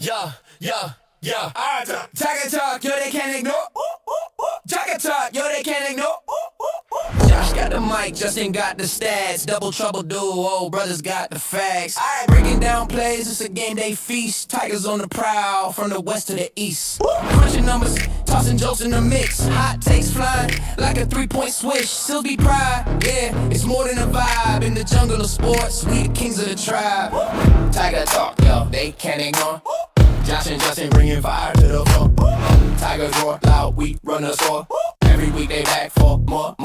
Yeah. Tiger talk, yo, they can't ignore. Tiger talk, yo, they can't ignore. Josh got the mic, Justin got the stats. Double trouble duo, brothers got the facts. Breaking down plays, it's a game day feast. Tigers on the prowl, from the west to the east. Crunching numbers, tossing jokes in the mix. Hot takes flying, like a 3-point switch. Still be pride, yeah, it's more than a vibe. In the jungle of sports, we the kings of the tribe. Tiger talk, yo, they can't ignore. Josh and Justin bringing fire to the floor. Tigers roar loud, we run the score. Every week they back for more.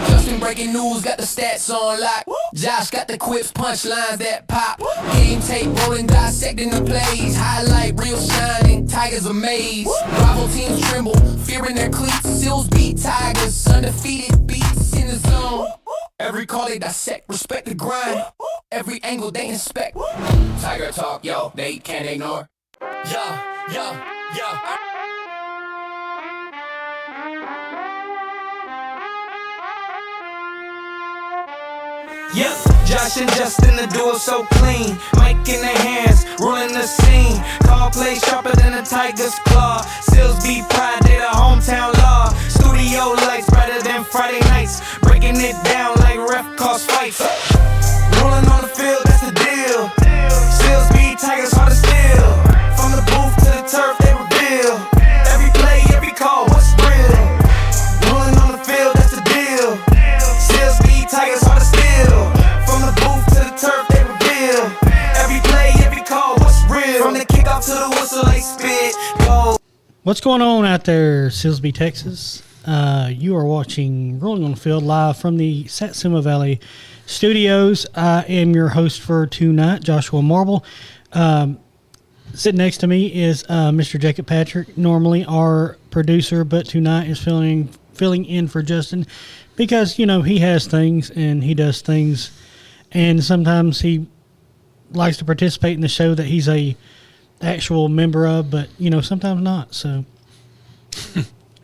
Justin breaking news, got the stats on lock. Josh got the quips, punchlines that pop. Game tape rolling, dissecting the plays. Highlight, real shining, Tigers amazed. Rival teams tremble, fearing their cleats. Seals beat Tigers, undefeated beats in the zone. Every call they dissect, respect the grind. Every angle they inspect. Tiger talk, yo, they can't ignore. Yeah. Yep, Josh and Justin, the duo so clean. Mic in their hands, ruling the scene. Call plays sharper than a tiger's claw. Seals beat pride, they the hometown law. Studio lights brighter than Friday nights. Breaking it down like ref calls fights. Rolling on the field, that's the deal. Seals beat Tigers hard to steal. From the booth to the turf, they reveal. Every play, every call, what's real? Rolling on the field, that's the deal. Seals beat Tigers hard to steal. From the booth to the turf, they reveal. Every play, every call, what's real? From the kickoff to the whistle, they spit gold. What's going on out there, Silsbee, Texas? You are watching Rolling on the Field live from the Satsuma Valley Studios. I am your host for tonight, Joshua Marble. Sitting next to me is Mr. Jacob Patrick, normally our producer, but tonight is filling in for Justin because, you know, he has things and he does things, and sometimes he likes to participate in the show that he's a actual member of, but, you know, sometimes not. So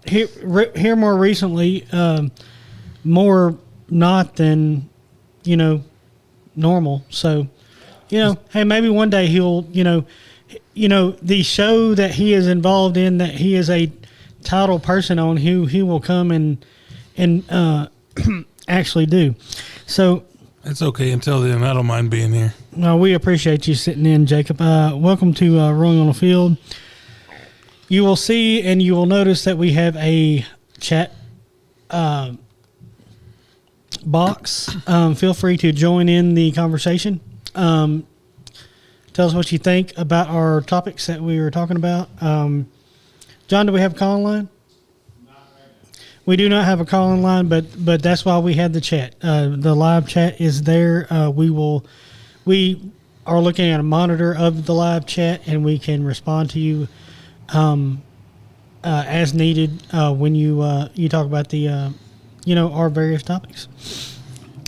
here more recently, more not than, you know, normal. So, you know, hey, maybe one day he'll, you know, the show that he is involved in, that he is a title person on, he will come and actually do. So it's okay until then. I don't mind being here. No, we appreciate you sitting in, Jacob. Welcome to Rolling on the Field. You will see and you will notice that we have a chat box. Feel free to join in the conversation. Tell us what you think about our topics that we were talking about. John, do we have a call-in line? We do not have a call-in line, but that's why we had the chat. The live chat is there. We are looking at a monitor of the live chat, and we can respond to you as needed when you talk about the our various topics.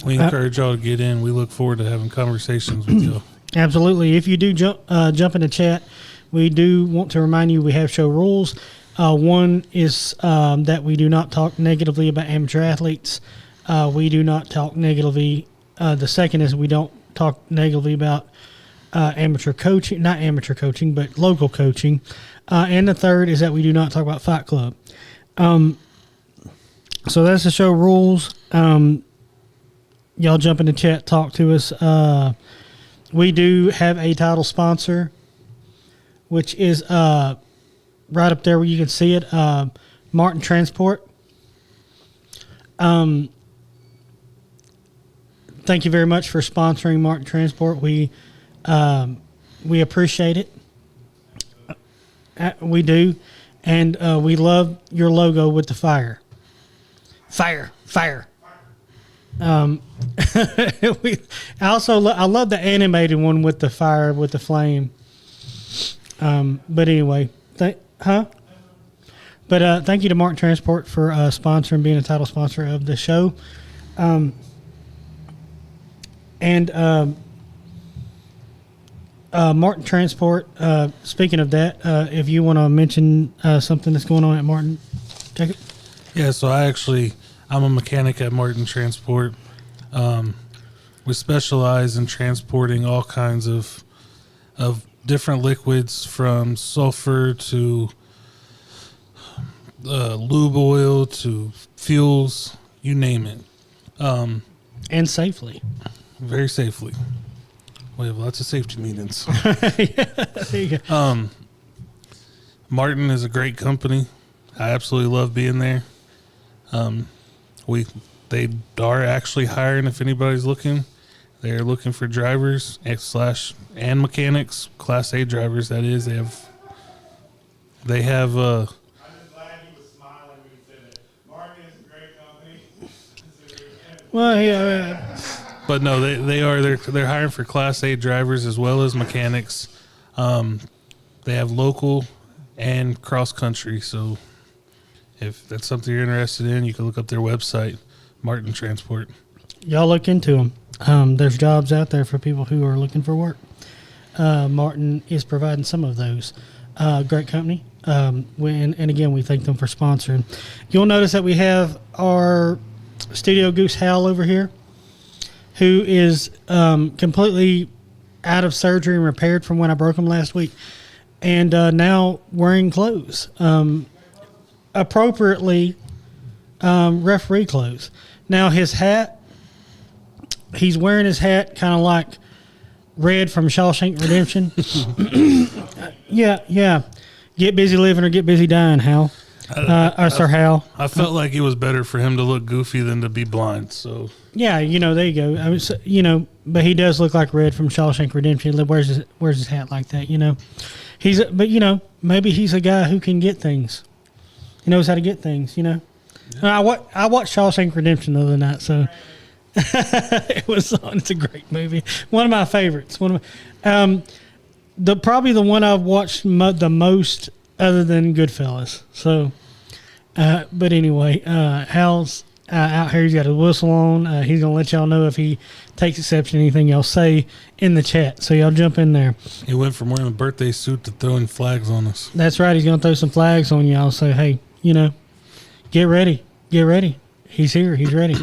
We encourage y'all to get in. We look forward to having conversations with y'all. Absolutely. If you do jump in the chat, we do want to remind you we have show rules. One is that we do not talk negatively about amateur athletes. We do not talk negatively. The second is we don't talk negatively about amateur coaching, not amateur coaching, but local coaching. And the third is that we do not talk about Fight Club. So that's the show rules. Y'all jump in the chat, talk to us. We do have a title sponsor, which is right up there where you can see it, Martin Transport. Thank you very much for sponsoring Martin Transport. We appreciate it. We do, and we love your logo with the fire. Fire. I love the animated one with the fire, with the flame. But anyway, thank you to Martin Transport for sponsoring, being a title sponsor of the show. Martin Transport, speaking of that, if you want to mention something that's going on at Martin, Jacob? Yeah, so I'm a mechanic at Martin Transport. We specialize in transporting all kinds of different liquids from sulfur to lube oil to fuels, you name it. And safely. Very safely. We have lots of safety meetings. There you go. Martin is a great company. I absolutely love being there. They are actually hiring if anybody's looking. They're looking for drivers and mechanics, Class A drivers. That is, they have. I'm just glad he was smiling when he said that. Martin is a great company. Well, yeah. But no, they're hiring for Class A drivers as well as mechanics. They have local and cross country. So if that's something you're interested in, you can look up their website, Martin Transport. Y'all look into them. There's jobs out there for people who are looking for work. Martin is providing some of those. Great company. And again, we thank them for sponsoring. You'll notice that we have our Studio Goose Hal over here, who is completely out of surgery and repaired from when I broke him last week, and now wearing clothes, appropriately referee clothes. Now his hat, he's wearing his hat kind of like Red from Shawshank Redemption. Yeah. Get busy living or get busy dying, Hal. Sir Hal. I felt like it was better for him to look goofy than to be blind. So yeah, there you go. I mean, but he does look like Red from Shawshank Redemption. He wears his hat like that. But maybe he's a guy who can get things. He knows how to get things. Yeah. I watched Shawshank Redemption the other night, so it was on. It's a great movie. One of my favorites. Probably the one I've watched the most, other than Goodfellas. So, but anyway, Hal's out here. He's got his whistle on. He's gonna let y'all know if he takes exception to anything y'all say in the chat. So y'all jump in there. he went from wearing a birthday suit to throwing flags on us. That's right. He's gonna throw some flags on y'all. So hey, get ready. Get ready. He's here. He's ready.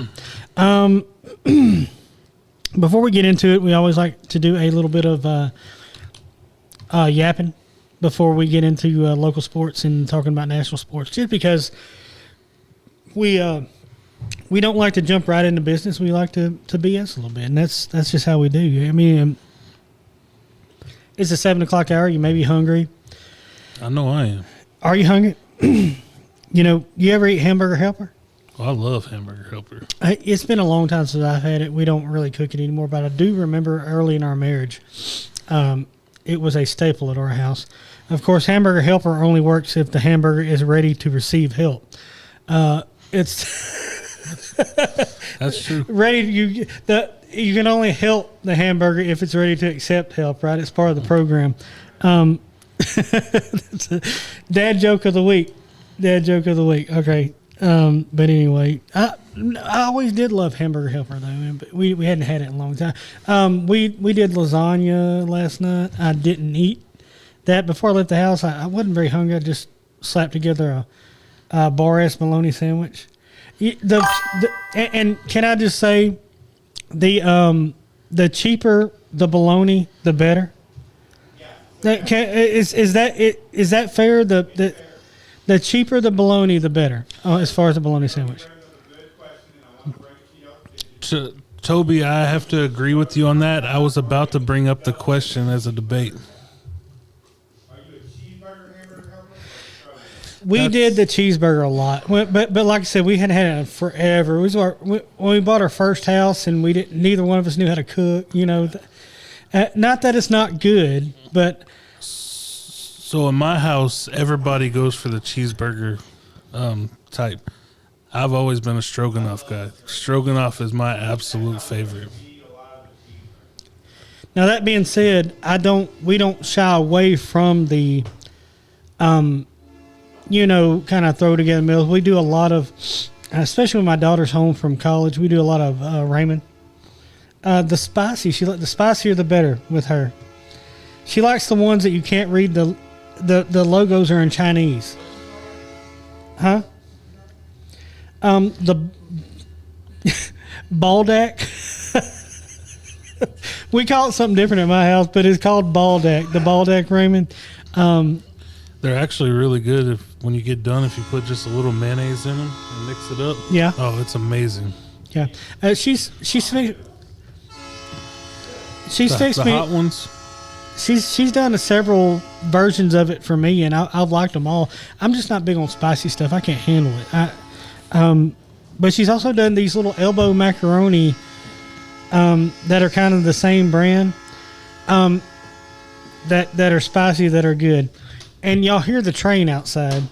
Before we get into it, we always like to do a little bit of yapping before we get into local sports and talking about national sports, just because we don't like to jump right into business. We like to BS a little bit, and that's just how we do. I mean, it's a 7 o'clock hour. You may be hungry. I know I am. Are you hungry? You ever eat Hamburger Helper? Well, I love Hamburger Helper. It's been a long time since I've had it. We don't really cook it anymore, but I do remember early in our marriage, it was a staple at our house. Of course, Hamburger Helper only works if the hamburger is ready to receive help. It's That's true. ready. You can only help the hamburger if it's ready to accept help. Right? It's part of the program. That's a dad joke of the week. Okay. But anyway, I always did love Hamburger Helper though, but we hadn't had it in a long time. We did lasagna last night. I didn't eat that before I left the house. I wasn't very hungry. I just slapped together a bar-ass bologna sandwich. And can I just say, the cheaper the bologna, the better. Is that fair? The cheaper the bologna, the better, as far as the bologna sandwich. Toby, I have to agree with you on that. I was about to bring up the question as a debate. Are you a cheeseburger hamburger helper? We did the cheeseburger a lot, but like I said, we hadn't had it in forever. When we bought our first house, and neither one of us knew how to cook. Not that it's not good, but. So in my house, everybody goes for the cheeseburger type. I've always been a stroganoff guy. Stroganoff is my absolute favorite. Now that being said, we don't shy away from the, kind of throw together meals. We do a lot of, especially when my daughter's home from college, we do a lot of ramen. The spicier the better with her. She likes the ones that you can't read the logos are in Chinese. Huh? The Baldac. We call it something different at my house, but it's called baldack. The baldack ramen. They're actually really good when you get done. If you put just a little mayonnaise in them and mix it up. Yeah. Oh, it's amazing. Yeah. She's fixed The me. hot ones. She's done several versions of it for me, and I've liked them all. I'm just not big on spicy stuff. I can't handle it. But she's also done these little elbow macaroni that are kind of the same brand that are spicy, that are good. And y'all hear the train outside.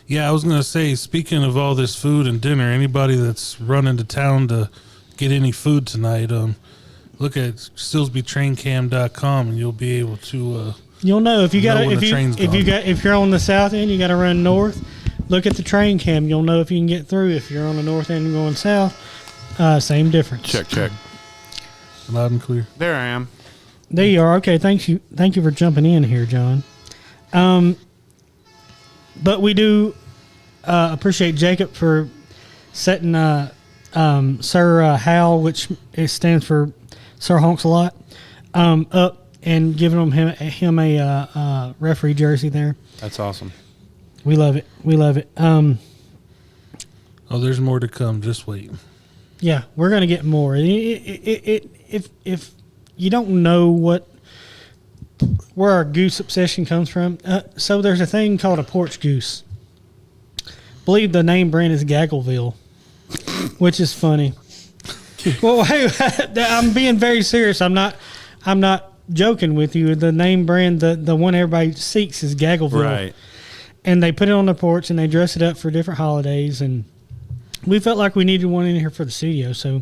Yeah, I was going to say, speaking of all this food and dinner, anybody that's running to town to get any food tonight, look at StillsbyTrainCam.com and you'll be able to You'll know if you got when the train's gone. if you're on the south end, you got to run north. Look at the train cam. You'll know if you can get through. If you're on the north end and going south, same difference. Check. loud and clear. There I am. There you are. Okay, thank you for jumping in here, John. But we do appreciate Jacob for setting Sir Hal, which it stands for Sir Honks a Lot, up and giving him a referee jersey there. That's awesome. We love it. We love it. Oh, there's more to come. Just wait. Yeah, we're gonna get more. If you don't know where our goose obsession comes from, so there's a thing called a porch goose. Believe the name brand is Gaggleville, which is funny. Well, hey, I'm being very serious. I'm not joking with you. The name brand, the one everybody seeks, is Gaggleville. Right. And they put it on the porch and they dress it up for different holidays, and we felt like we needed one in here for the studio. So,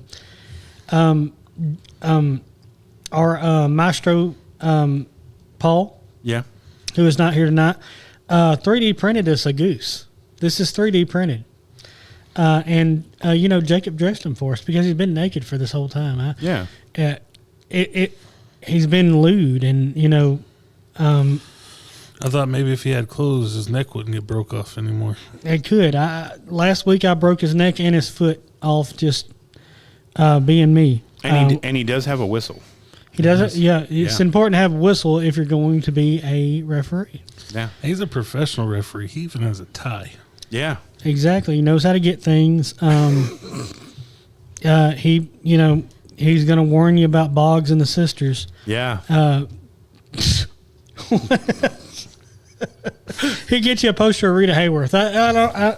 our maestro, Paul, yeah, who is not here tonight, 3D printed us a goose. This is 3D printed. And Jacob dressed him for us because he's been naked for this whole time. Yeah. He's been lewd, and I thought maybe if he had clothes, his neck wouldn't get broke off anymore. it could. Last week I broke his neck and his foot off just being me. And he does have a whistle. He doesn't. Yeah, it's Yeah. important to have a whistle if you're going to be a referee. Yeah. He's a professional referee. He even has a tie. Yeah. Exactly. He knows how to get things. He's going to warn you about Boggs and the sisters. Yeah. He gets you a poster of Rita Hayworth. I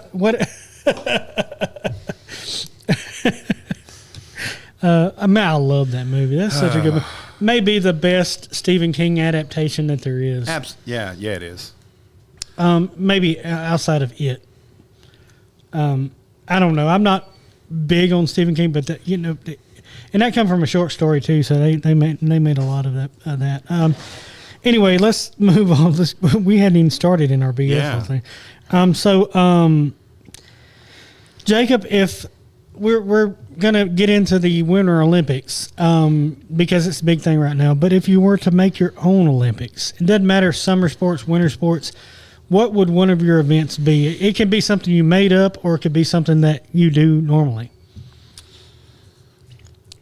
love that movie. That's such a good movie. Maybe the best Stephen King adaptation that there is. Yeah, it is. Maybe outside of it. I don't know. I'm not big on Stephen King, but and that come from a short story too. So they made a lot of that. Anyway, let's move on. We hadn't even started in our BS thing. Jacob, if we're gonna get into the Winter Olympics because it's a big thing right now. But if you were to make your own Olympics, it doesn't matter summer sports, winter sports. What would one of your events be? It can be something you made up, or it could be something that you do normally.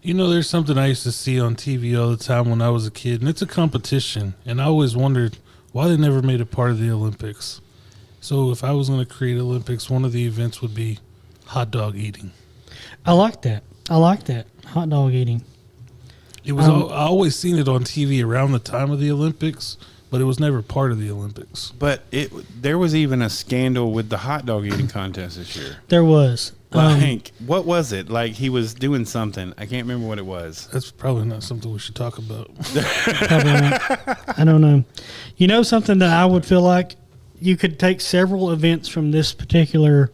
There's something I used to see on TV all the time when I was a kid, and it's a competition. And I always wondered why they never made it part of the Olympics. So if I was going to create Olympics, one of the events would be hot dog eating. I like that. Hot dog eating. It was. I always seen it on TV around the time of the Olympics, but it was never part of the Olympics. But there was even a scandal with the hot dog eating contest this year. There was. What was it? Like he was doing something. I can't remember what it was. That's probably not something we should talk about. Probably not. I don't know. Something that I would feel like you could take several events from this particular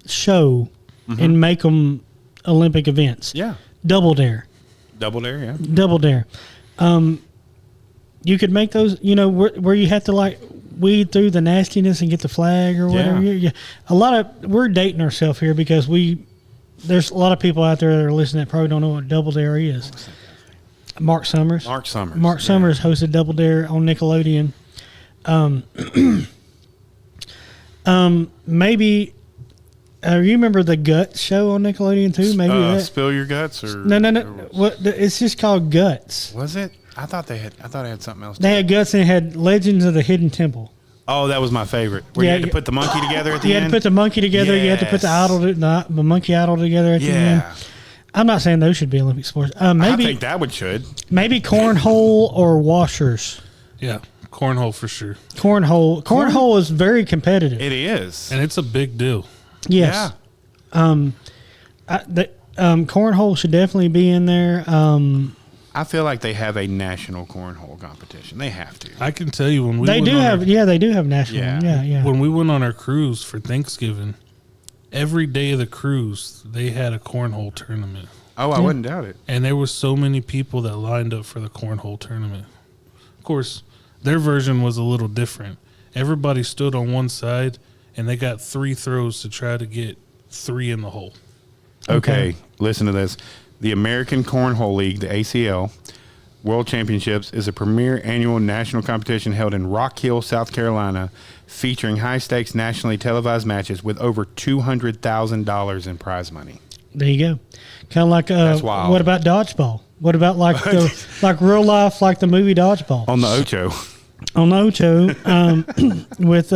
show and make them Olympic events. Yeah. Double Dare. Double Dare, yeah. Double Dare. You could make those, where you have to weed through the nastiness and get the flag or whatever. Yeah. We're dating ourselves here because there's a lot of people out there that are listening that probably don't know what Double Dare is. Mark Summers. Mark Summers hosted Double Dare on Nickelodeon. Maybe You remember the Guts show on Nickelodeon too? Maybe that. Spill Your Guts or No. What? It's just called Guts. Was it? I thought it had something else. They had Guts and it had Legends of the Hidden Temple. Oh, that was my favorite. Where you had to put the monkey together at the You end. had to put the monkey together. You had to put the monkey idol together at the end. I'm not saying those should be Olympic sports. Maybe I think that would should. Maybe cornhole or washers. Yeah, cornhole for sure. Cornhole is very competitive. It is, And it's a big deal. Yes. Yeah. Cornhole should definitely be in there. I feel like they have a national cornhole competition. They have to. I can tell you when we They went do on have. Yeah, they do have national. Yeah. Yeah. when we went on our cruise for Thanksgiving, every day of the cruise they had a cornhole tournament. Oh, I wouldn't doubt it. And there were so many people that lined up for the cornhole tournament. Of course, their version was a little different. Everybody stood on one side, and they got 3 throws to try to get 3 in the hole. Okay, listen to this. The American Cornhole League, the ACL, World Championships is a premier annual national competition held in Rock Hill, South Carolina, featuring high-stakes nationally televised matches with over $200,000 in prize money. There you go. Kind of like. That's wild. What about dodgeball? What about like real life, like the movie Dodgeball On the Ocho. on the Ocho, with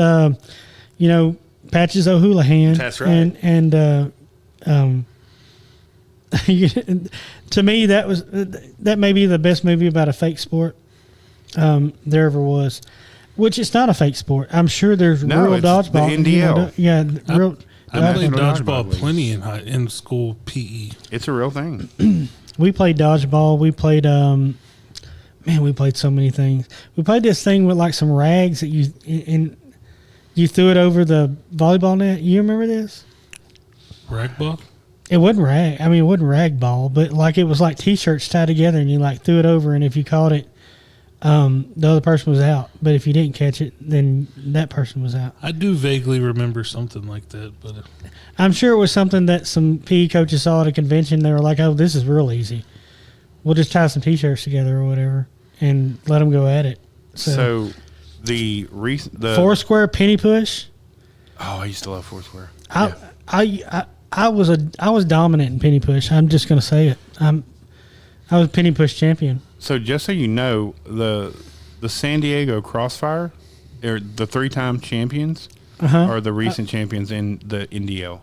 Patches O'Houlihan. That's right. And to me, that may be the best movie about a fake sport there ever was. Which it's not a fake sport. I'm sure there's No, real it's dodgeball. the NDL. Real. I played dodgeball dodgeball leagues. plenty in school PE. It's a real thing. We played dodgeball. We played. We played so many things. We played this thing with like some rags that you threw it over the volleyball net. You remember this? Rag ball? It wasn't rag. I mean, it wasn't rag ball, but like it was like t-shirts tied together, and you like threw it over, and if you caught it, the other person was out. But if you didn't catch it, then that person was out. I do vaguely remember something like that, but I'm sure it was something that some PE coaches saw at a convention. They were like, "Oh, this is real easy. We'll just tie some t-shirts together or whatever, and let them go at it." So the Foursquare penny push. Oh, I used to love Foursquare. I was dominant in penny push. I'm just gonna say it. I was penny push champion. So just so you know, the San Diego Crossfire, or the 3-time champions, are the recent champions in the NDL.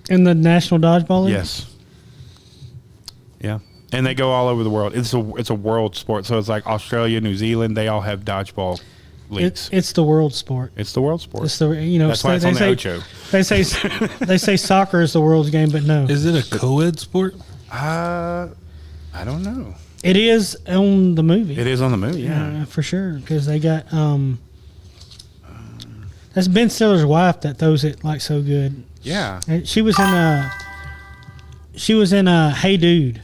In the National Dodgeball League? Yes. Yeah. And they go all over the world. It's a world sport. So it's like Australia, New Zealand, they all have dodgeball leagues. It's the world sport. It's the world sport. It's the That's why it's on the Ocho. They say soccer is the world's game, but no, is it a co-ed sport? I don't know. it is on the movie. It is on the movie, yeah. For sure, because they got that's Ben Stiller's wife that throws it like so good. Yeah. And she was in Hey Dude.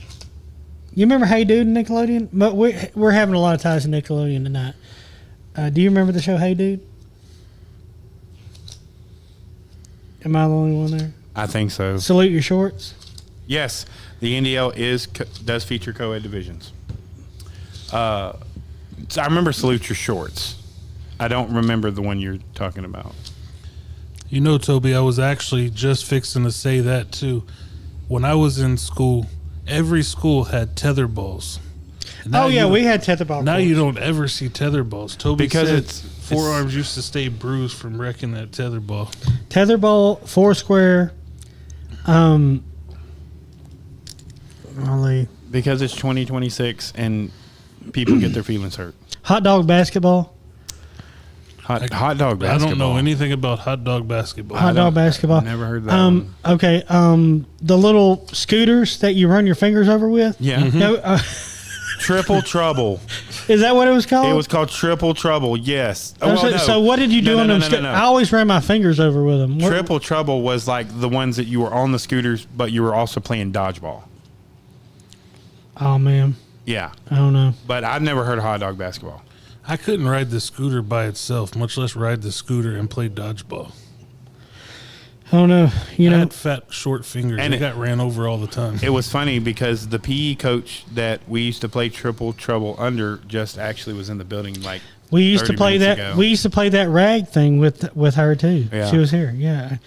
You remember Hey Dude in Nickelodeon? But we're having a lot of ties to Nickelodeon tonight. Do you remember the show Hey Dude? Am I the only one there? I think so. Salute Your Shorts. Yes, the NDL does feature co-ed divisions. So I remember Salute Your Shorts. I don't remember the one you're talking about. You know, Toby, I was actually just fixing to say that too. When I was in school, every school had tether balls. Oh yeah, we had tetherball. Now courts. you don't ever see tether balls. Toby Because said it's forearms used to stay bruised from wrecking that tether ball. Tetherball, Foursquare. Molly. Because it's 2026 and people get their feelings hurt. Hot dog basketball. Hot dog basketball. I don't know anything about hot dog basketball. Hot dog basketball. Never heard that one. Okay. The little scooters that you run your fingers over with. Yeah. No, Triple Trouble. is that what it was called? It was called Triple Trouble, yes. Oh, well, no. So what did you do on them? No. I always ran my fingers over with them. Triple Trouble was like the ones that you were on the scooters, but you were also playing dodgeball. Oh man, Yeah. I don't know. But I've never heard of hot dog basketball. I couldn't ride the scooter by itself, much less ride the scooter and play dodgeball. I don't know. You I know, had fat, short fingers. And I got ran over all the time. It was funny because the PE coach that we used to play Triple Trouble under just actually was in the building like we used to 30 play minutes that. ago. We used to play that rag thing with her too. Yeah. She was here. Yeah,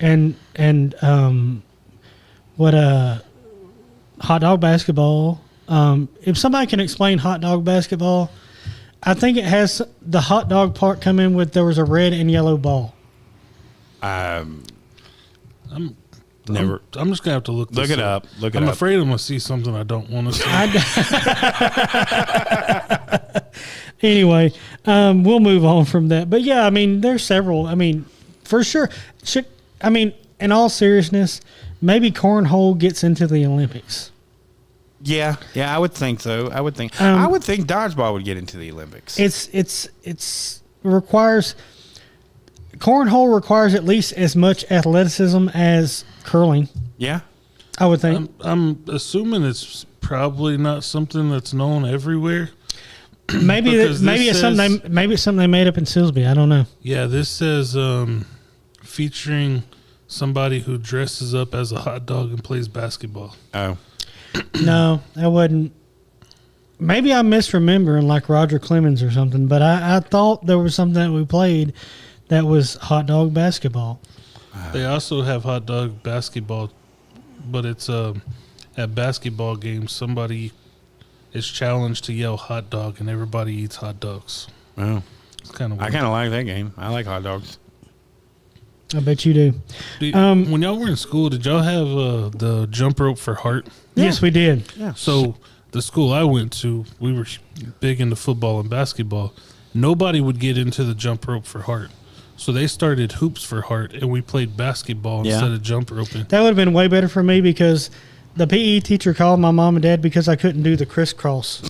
and what hot dog basketball. If somebody can explain hot dog basketball, I think it has the hot dog part come in with there was a red and yellow ball. Never. I'm just gonna have to look Look it up. Look it up. I'm afraid I'm gonna see something I don't want to see. Anyway, we'll move on from that. But yeah, I mean, there's several. I mean, for sure. In all seriousness, maybe cornhole gets into the Olympics. Yeah, I would think so. I would think dodgeball would get into the Olympics. It's requires cornhole requires at least as much athleticism as curling. Yeah. I would think. I'm assuming it's probably not something that's known everywhere. Maybe it's something they made up in Silsbee. I don't know. Yeah, this says featuring somebody who dresses up as a hot dog and plays basketball. Oh. No, that wasn't. Maybe I'm misremembering like Roger Clemens or something, but I thought there was something that we played that was hot dog basketball. They also have hot dog basketball, but it's at basketball games, somebody is challenged to yell hot dog and everybody eats hot dogs. Oh. It's kind of I kind of like that game. I like hot dogs. I bet you do. When y'all were in school, did y'all have the jump rope for heart? Yes, we did. Yeah. So the school I went to, we were big into football and basketball. Nobody would get into the jump rope for heart. So they started hoops for heart, and we played basketball instead of jump roping. That would have been way better for me because the PE teacher called my mom and dad because I couldn't do the crisscross.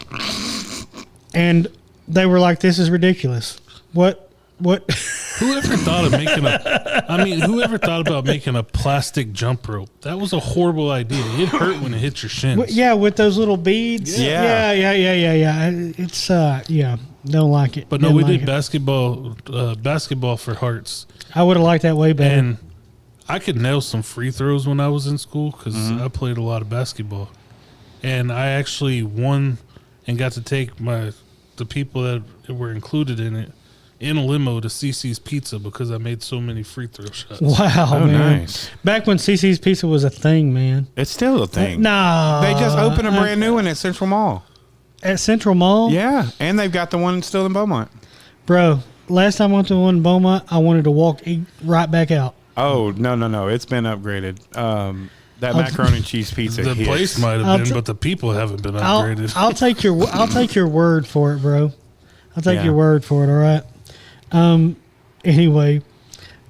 And they were like, this is ridiculous. What? Whoever thought of whoever thought about making a plastic jump rope? That was a horrible idea. It hurt when it hit your shins. Yeah, with those little beads. Yeah. Yeah. It's, don't like it. But no, Didn't we like did it. basketball for hearts. I would have liked that way better. And I could nail some free throws when I was in school because I played a lot of basketball. And I actually won and got to take the people that were included in it in a limo to CC's Pizza because I made so many free throw shots. Wow, man. Nice. Back when CC's Pizza was a thing, man. It's still a thing. No. They just opened a brand new one at Central Mall. At Central Mall? Yeah, and they've got the one still in Beaumont. Bro, last time I went to one in Beaumont, I wanted to walk right back out. Oh, no. It's been upgraded. That macaroni and cheese pizza The hits. place might have been, but the people haven't been upgraded. I'll take your word for it, bro. I'll take Yeah. your word for it, all right? Anyway.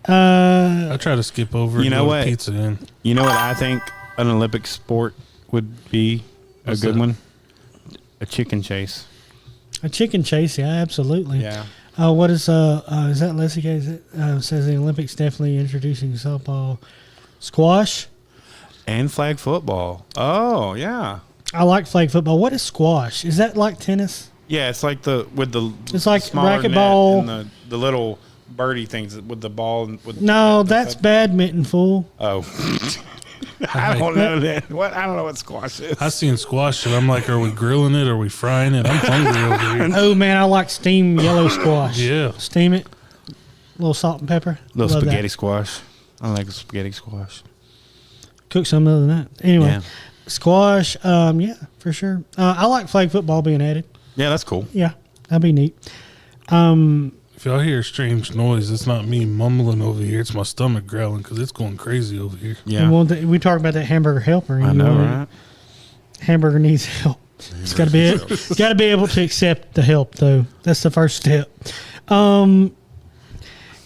I try to skip over You know what? Pizza in. You know what I think an Olympic sport would be a What's good that? one? A chicken chase. A chicken chase, yeah, absolutely. Yeah. What is that Leslie Gay? Says the Olympics definitely introducing softball, squash. And flag football. Oh, yeah. I like flag football. What is squash? Is that like tennis? Yeah, it's like It's like smaller net racquetball. and the little birdie things with the ball. No, that's badminton, fool. Oh. I don't know that. I don't know what squash is. I seen squash and I'm like, are we grilling it? Are we frying it? I'm hungry over here. Oh man, I like steamed yellow squash. Yeah. Steam it. A little salt and pepper. Little Love spaghetti that. squash. I like a spaghetti squash. Cook some other than that. Anyway, Yeah. squash. Yeah, for sure. I like flag football being added. Yeah, that's cool. Yeah, that'd be neat. If y'all hear a strange noise, it's not me mumbling over here. It's my stomach growling because it's going crazy over here. Yeah. And we talk about that hamburger helper. I know, right? Hamburger needs help. It's got to be able to accept the help, though. That's the first step.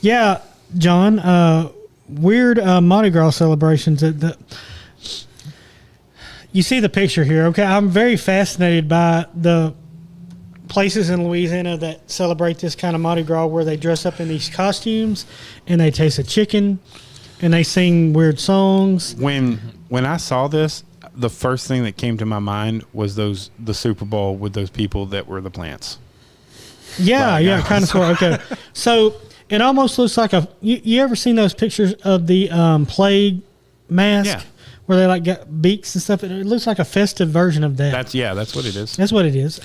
Yeah, John. Weird Mardi Gras celebrations. You see the picture here, okay? I'm very fascinated by the places in Louisiana that celebrate this kind of Mardi Gras where they dress up in these costumes and they taste a chicken and they sing weird songs. When I saw this, the first thing that came to my mind was the Super Bowl with those people that were the plants. Yeah, kind of sort of. Okay. So it almost looks like you ever seen those pictures of the plague mask? Yeah. Where they like got beaks and stuff. It looks like a festive version of that. That's what it is. That's what it is.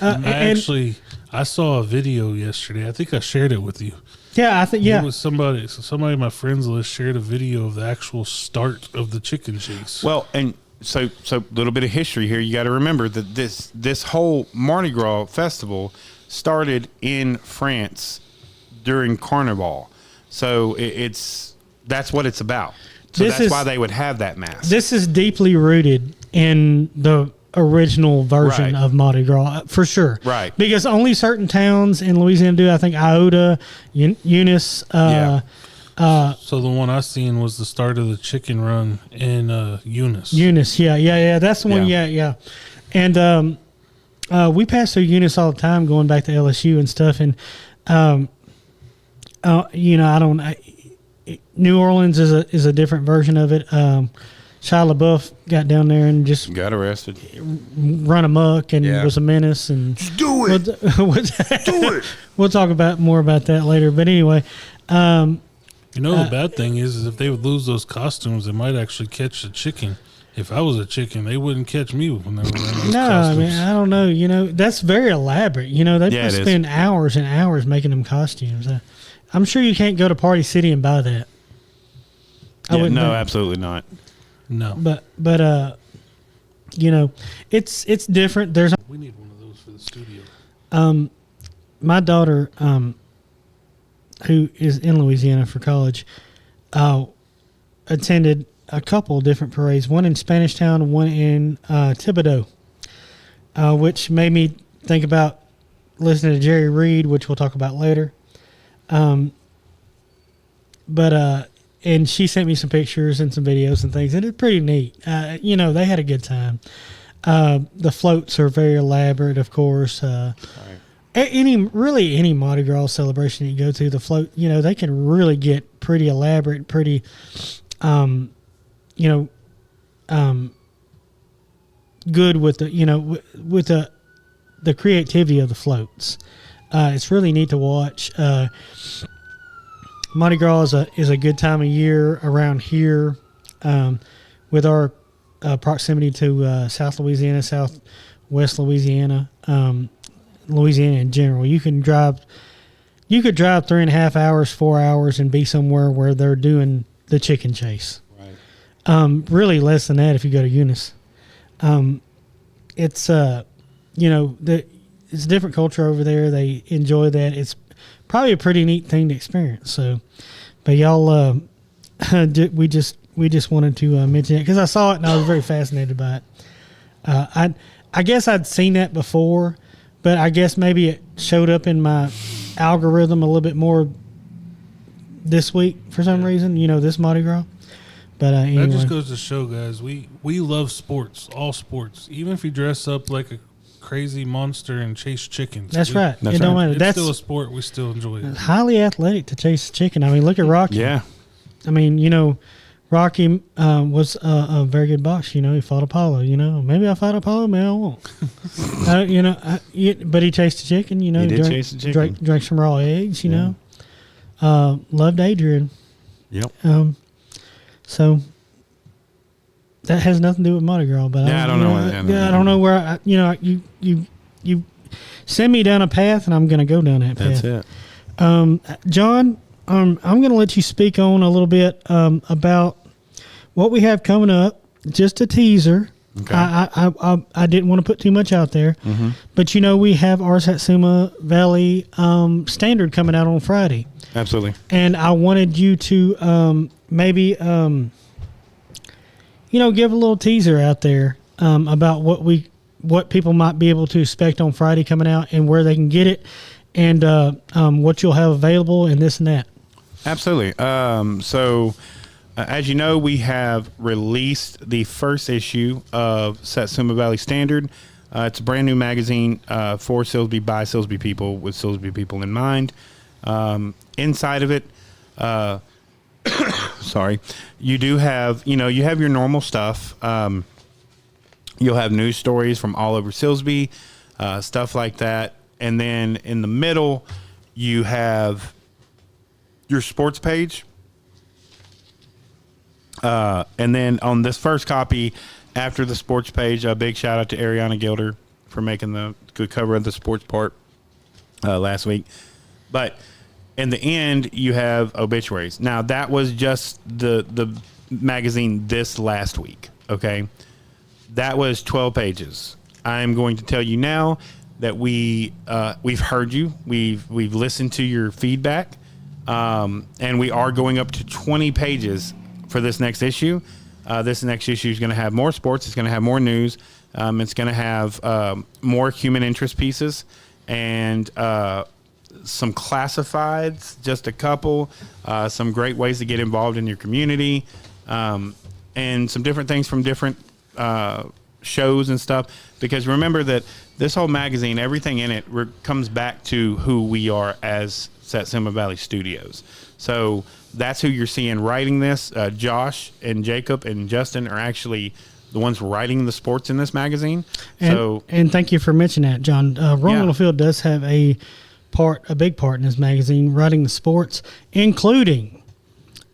I saw a video yesterday. I think I shared it with you. Yeah, I think It was somebody on my friends list shared a video of the actual start of the chicken chase. Well, and so a little bit of history here. You got to remember that this whole Mardi Gras festival started in France during Carnival. So that's what it's about. So that's why they would have that mask. This is deeply rooted in the original version Right. of Mardi Gras, for sure. Right. Because only certain towns in Louisiana do. I think Iota, Eunice. Yeah. So the one I seen was the start of the chicken run in Eunice. Eunice, yeah. That's the one, Yeah. yeah. And we pass through Eunice all the time, going back to LSU and stuff. And New Orleans is a different version of it. Shia LaBeouf got down there and just Got arrested. run amok and Yeah. was a menace. And Do it. We'll, Do it. we'll talk more about that later. But anyway, The bad thing is if they would lose those costumes, they might actually catch the chicken. If I was a chicken, they wouldn't catch me when they were wearing those no, costumes. I mean, I don't know. That's very elaborate. They Yeah, it is. spend hours and hours making them costumes. I'm sure you can't go to Party City and buy that. I Yeah, wouldn't no, think. absolutely not. No. But it's different. There's We need one of those for the studio. my daughter, who is in Louisiana for college, attended a couple of different parades. One in Spanish Town, and one in Thibodaux, which made me think about listening to Jerry Reed, which we'll talk about later. And she sent me some pictures and some videos and things, and it's pretty neat. They had a good time. The floats are very elaborate, of course. Any Mardi Gras celebration you go to, the float, they can really get pretty elaborate, pretty, good with the creativity of the floats. It's really neat to watch. Mardi Gras is a good time of year around here, with our proximity to South Louisiana, Southwest Louisiana, Louisiana in general. You could drive 3.5 hours, 4 hours, and be somewhere where they're doing the chicken chase. Right. Really less than that if you go to Eunice. It's it's a different culture over there. They enjoy that. It's probably a pretty neat thing to experience. So, but y'all, we just wanted to mention it because I saw it and I was very fascinated by it. I guess I'd seen that before, but I guess maybe it showed up in my algorithm a little bit more this week for some reason. This Mardi Gras. But anyway. That just goes to show, guys, we love sports, all sports. Even if you dress up like a crazy monster and chase chickens. That's right. That's It don't right. matter. It's That's still a sport. We still enjoy it. highly athletic to chase chicken. I mean, look at Rocky. Yeah. I mean, Rocky was a very good boxer. He fought Apollo. Maybe I fought Apollo, maybe I won't. But he chased a chicken. He did chase a chicken. Drank some raw eggs. Loved Adrian. Yep. So that has nothing to do with Mardi Gras. But Yeah, I don't know. I don't know where. You send me down a path, and I'm going to go down that path. That's it. John, I'm going to let you speak on a little bit about what we have coming up. Just a teaser. Okay. I didn't want to put too much out there, but we have our Satsuma Valley Standard coming out on Friday, Absolutely. and I wanted you to maybe give a little teaser out there about what people might be able to expect on Friday coming out and where they can get it, and what you'll have available and this and that. Absolutely. So, as you know, we have released the first issue of Satsuma Valley Standard. It's a brand new magazine for Silsbee by Silsbee people with Silsbee people in mind. Inside of it, sorry, you do have, you have your normal stuff. You'll have news stories from all over Silsbee, stuff like that. And then in the middle, you have your sports page. And then on this first copy, after the sports page, a big shout out to Ariana Gilder for making the good cover of the sports part last week. But in the end, you have obituaries. Now, that was just the magazine this last week, okay? That was 12 pages. I'm going to tell you now that we've heard you. We've listened to your feedback, and we are going up to 20 pages for this next issue. This next issue is going to have more sports. It's going to have more news. It's going to have more human interest pieces and some classifieds, just a couple, some great ways to get involved in your community, and some different things from different shows and stuff. Because remember that this whole magazine, everything in it comes back to who we are as Satsuma Valley Studios. So that's who you're seeing writing this. Josh and Jacob and Justin are actually the ones writing the sports in this magazine. And thank you for mentioning that, John. Rolling on the Field does have a big part in this magazine, writing the sports, including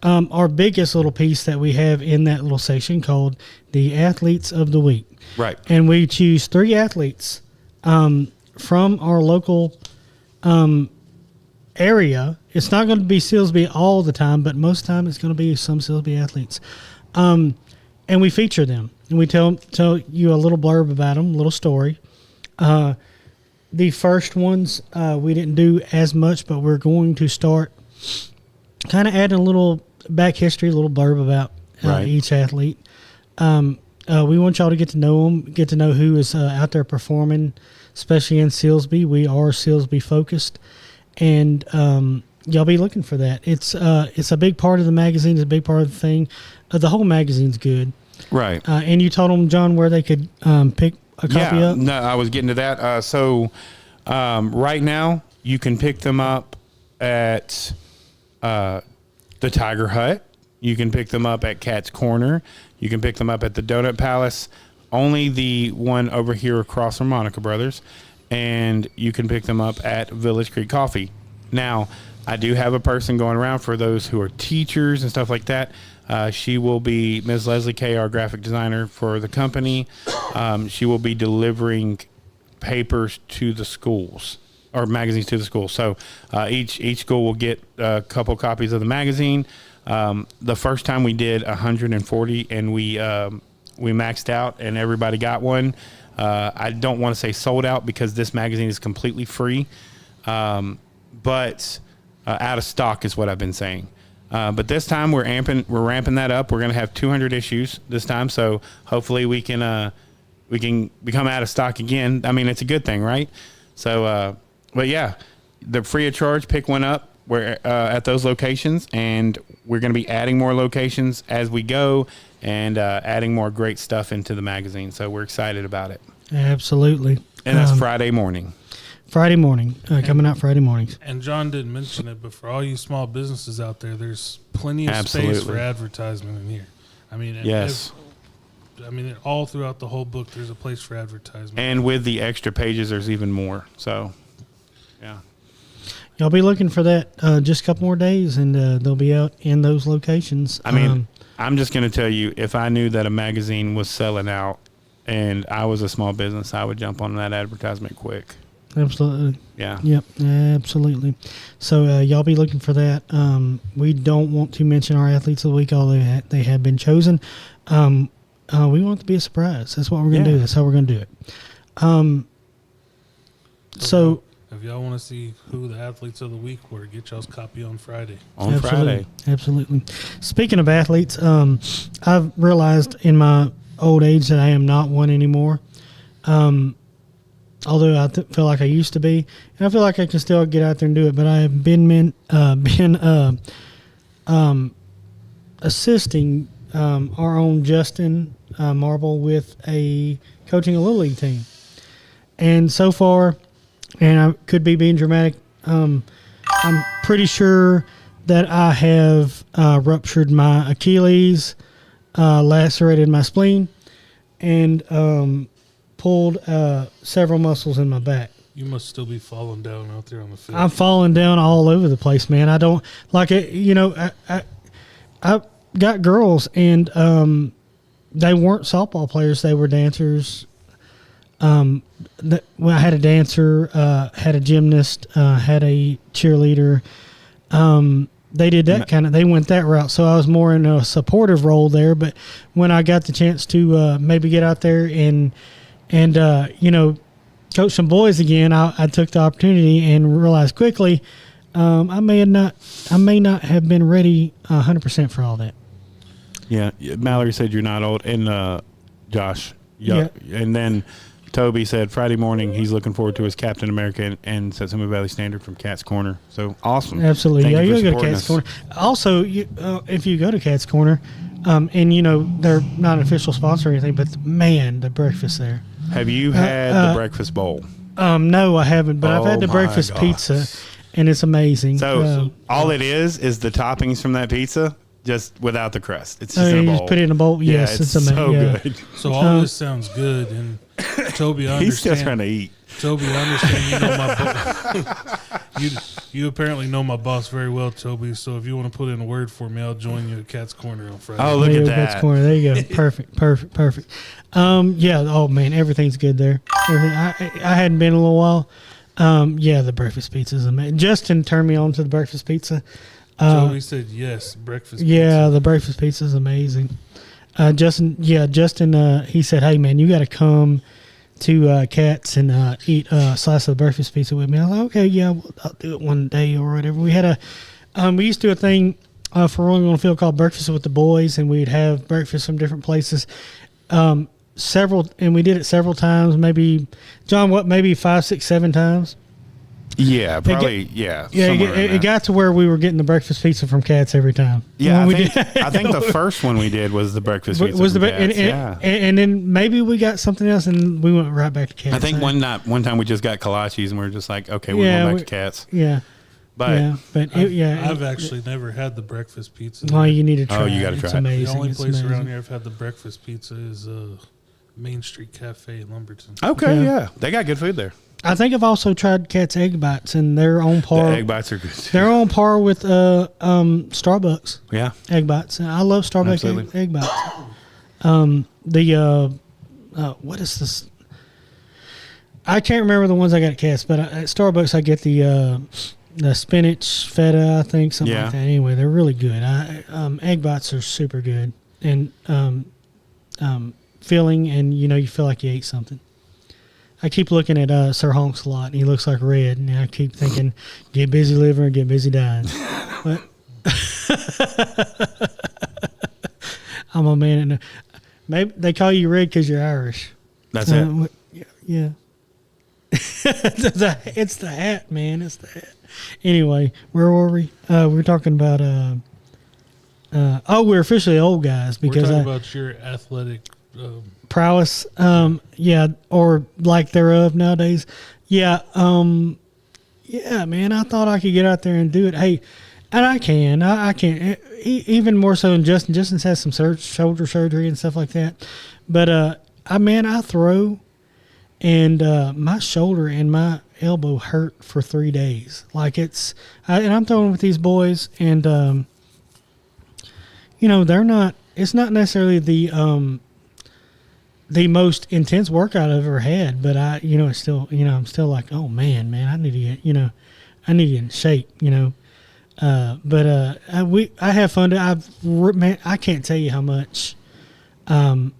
our biggest little piece that we have in that little section called the Athletes of the Week. Right. And we choose 3 athletes from our local area. It's not going to be Silsbee all the time, but most of the time it's going to be some Silsbee athletes. And we feature them. And we tell you a little blurb about them, a little story. The first ones we didn't do as much, but we're going to start kind of adding a little back history, a little blurb about each athlete. We want y'all to get to know them, get to know who is out there performing, especially in Silsbee. We are Silsbee focused, and y'all be looking for that. It's a big part of the magazine. It's a big part of the thing. The whole magazine's good. Right. And you told them, John, where they could pick a copy up? No, I was getting to that. So right now, you can pick them up at the Tiger Hut. You can pick them up at Cat's Corner. You can pick them up at the Donut Palace. Only the one over here across from Monica Brothers. And you can pick them up at Village Creek Coffee. Now, I do have a person going around for those who are teachers and stuff like that. She will be Ms. Leslie Kay, our graphic designer for the company. She will be delivering papers to the schools, or magazines to the schools. So each school will get a couple copies of the magazine. The first time we did 140, and we maxed out, and everybody got one. I don't want to say sold out because this magazine is completely free, but out of stock is what I've been saying. But this time we're ramping that up. We're going to have 200 issues this time, so hopefully we can become out of stock again. I mean, it's a good thing, right? So, but yeah, they're free of charge. Pick one up. We're at those locations, and we're going to be adding more locations as we go, and adding more great stuff into the magazine. So we're excited about it. Absolutely. And that's Friday morning. Coming out Friday mornings. And John didn't mention it, but for all you small businesses out there, there's plenty of Absolutely. space for advertisement in here. I mean, Yes. All throughout the whole book, there's a place for advertisement. And with the extra pages, there's even more. So, yeah. Y'all be looking for that just a couple more days, and they'll be out in those locations. I mean, I'm just going to tell you, if I knew that a magazine was selling out and I was a small business, I would jump on that advertisement quick. Absolutely. Yeah. Yep, absolutely. So y'all be looking for that. We don't want to mention our athletes of the week, although they have been chosen. We want it to be a surprise. That's what we're going to do. That's how we're going to do it. So if y'all want to see who the athletes of the week were, get y'all's copy on Friday. Friday. Absolutely. Speaking of athletes, I've realized in my old age that I am not one anymore. Although I feel like I used to be, and I feel like I can still get out there and do it. But I have been assisting our own Justin Marble with coaching a little league team, and so far, and I could be being dramatic. I'm pretty sure that I have ruptured my Achilles, lacerated my spleen, and pulled several muscles in my back. You must still be falling down out there on the field. I'm falling down all over the place, man. I don't like it. I got girls, and they weren't softball players. They were dancers. I had a dancer, had a gymnast, had a cheerleader, they did that they went that route. So I was more in a supportive role there. But when I got the chance to maybe get out there and coach some boys again, I took the opportunity and realized quickly I may not have been ready 100% for all that. Yeah, Mallory said you're not old, and Josh, Yeah. and then Toby said Friday morning he's looking forward to his Captain America and Satsuma Valley Standard from Cat's Corner. So awesome! Absolutely, Thank you for you'll go to supporting Cat's us. Corner. Also, if you go to Cat's Corner, and they're not an official sponsor or anything, but man, the breakfast there. Have you had the breakfast bowl? No, I haven't, but I've had the my breakfast gosh. pizza, and it's amazing. So all it is the toppings from that pizza, just without the crust. It's just in a you bowl. just put it in a bowl. Yeah, Yes, it's amazing. so Yeah. good. So all this sounds good, and Toby, I He's still understand. trying to eat. Toby, I understand you know my you apparently know my boss very well, Toby. So if you want to put in a word for me, I'll join you at Cat's Corner on Friday. Oh, look There at you go, Cat's that. Corner. There you go. Perfect. Yeah. Oh man, everything's good there. I hadn't been in a little while. Yeah, the breakfast pizza is amazing. Justin turned me on to the breakfast pizza. Toby said yes, breakfast. Yeah, pizza. the breakfast pizza is amazing. Justin, he said, "Hey man, you got to come to Cat's and eat a slice of the breakfast pizza with me." I was like, "Okay, yeah, I'll do it one day or whatever." We had we used to do a thing for Rolling on the Field called Breakfast with the Boys, and we'd have breakfast from different places. And we did it several times. Maybe John, maybe 5, 6, 7 times. Yeah, probably. Yeah, Yeah, somewhere in it there. got to where we were getting the breakfast pizza from Cat's every time. Yeah, When I think the first one we did was the breakfast pizza. was from the Cat's, and, yeah. and then maybe we got something else and we went right back to Cat's. I think one time we just got kolaches and we were just like, okay, we're Yeah, going we- back to Cat's. Yeah, But I've actually never had the breakfast pizza. Well, you need to try. Oh, you gotta It's try it. amazing. The only It's place amazing. around here I've had the breakfast pizza is Main Street Cafe in Lumberton. Okay, Yeah. yeah. They got good food there. I think I've also tried Cat's egg bites, and they're on The par. egg bites are good too. They're on par with Starbucks Yeah. egg bites. And I love Starbucks Absolutely. egg bites. What is this? I can't remember the ones I got at Cat's, but at Starbucks I get the spinach feta, I think, something Yeah. like that. Anyway, they're really good. Egg bites are super good and filling, and you feel like you ate something. I keep looking at Sir Honks a lot, and he looks like Red, and I keep thinking, get busy living or get busy dying. But I'm a man, and maybe they call you Red because you're Irish. That's it. Yeah. It's the hat, man. It's the hat. Anyway, where were we? We were talking about. We're officially old guys We're because talking about your athletic. prowess. Yeah, or lack thereof nowadays. Yeah. Yeah, man. I thought I could get out there and do it. Hey, and I can. I can. Even more so than Justin. Justin's had some shoulder surgery and stuff like that. But I throw. And my shoulder and my elbow hurt for 3 days. Like and I'm throwing with these boys, and they're not. It's not necessarily the most intense workout I've ever had, but it's still, I'm still like, oh man, I need to get, I need to get in shape, But I have fun. I can't tell you how much, and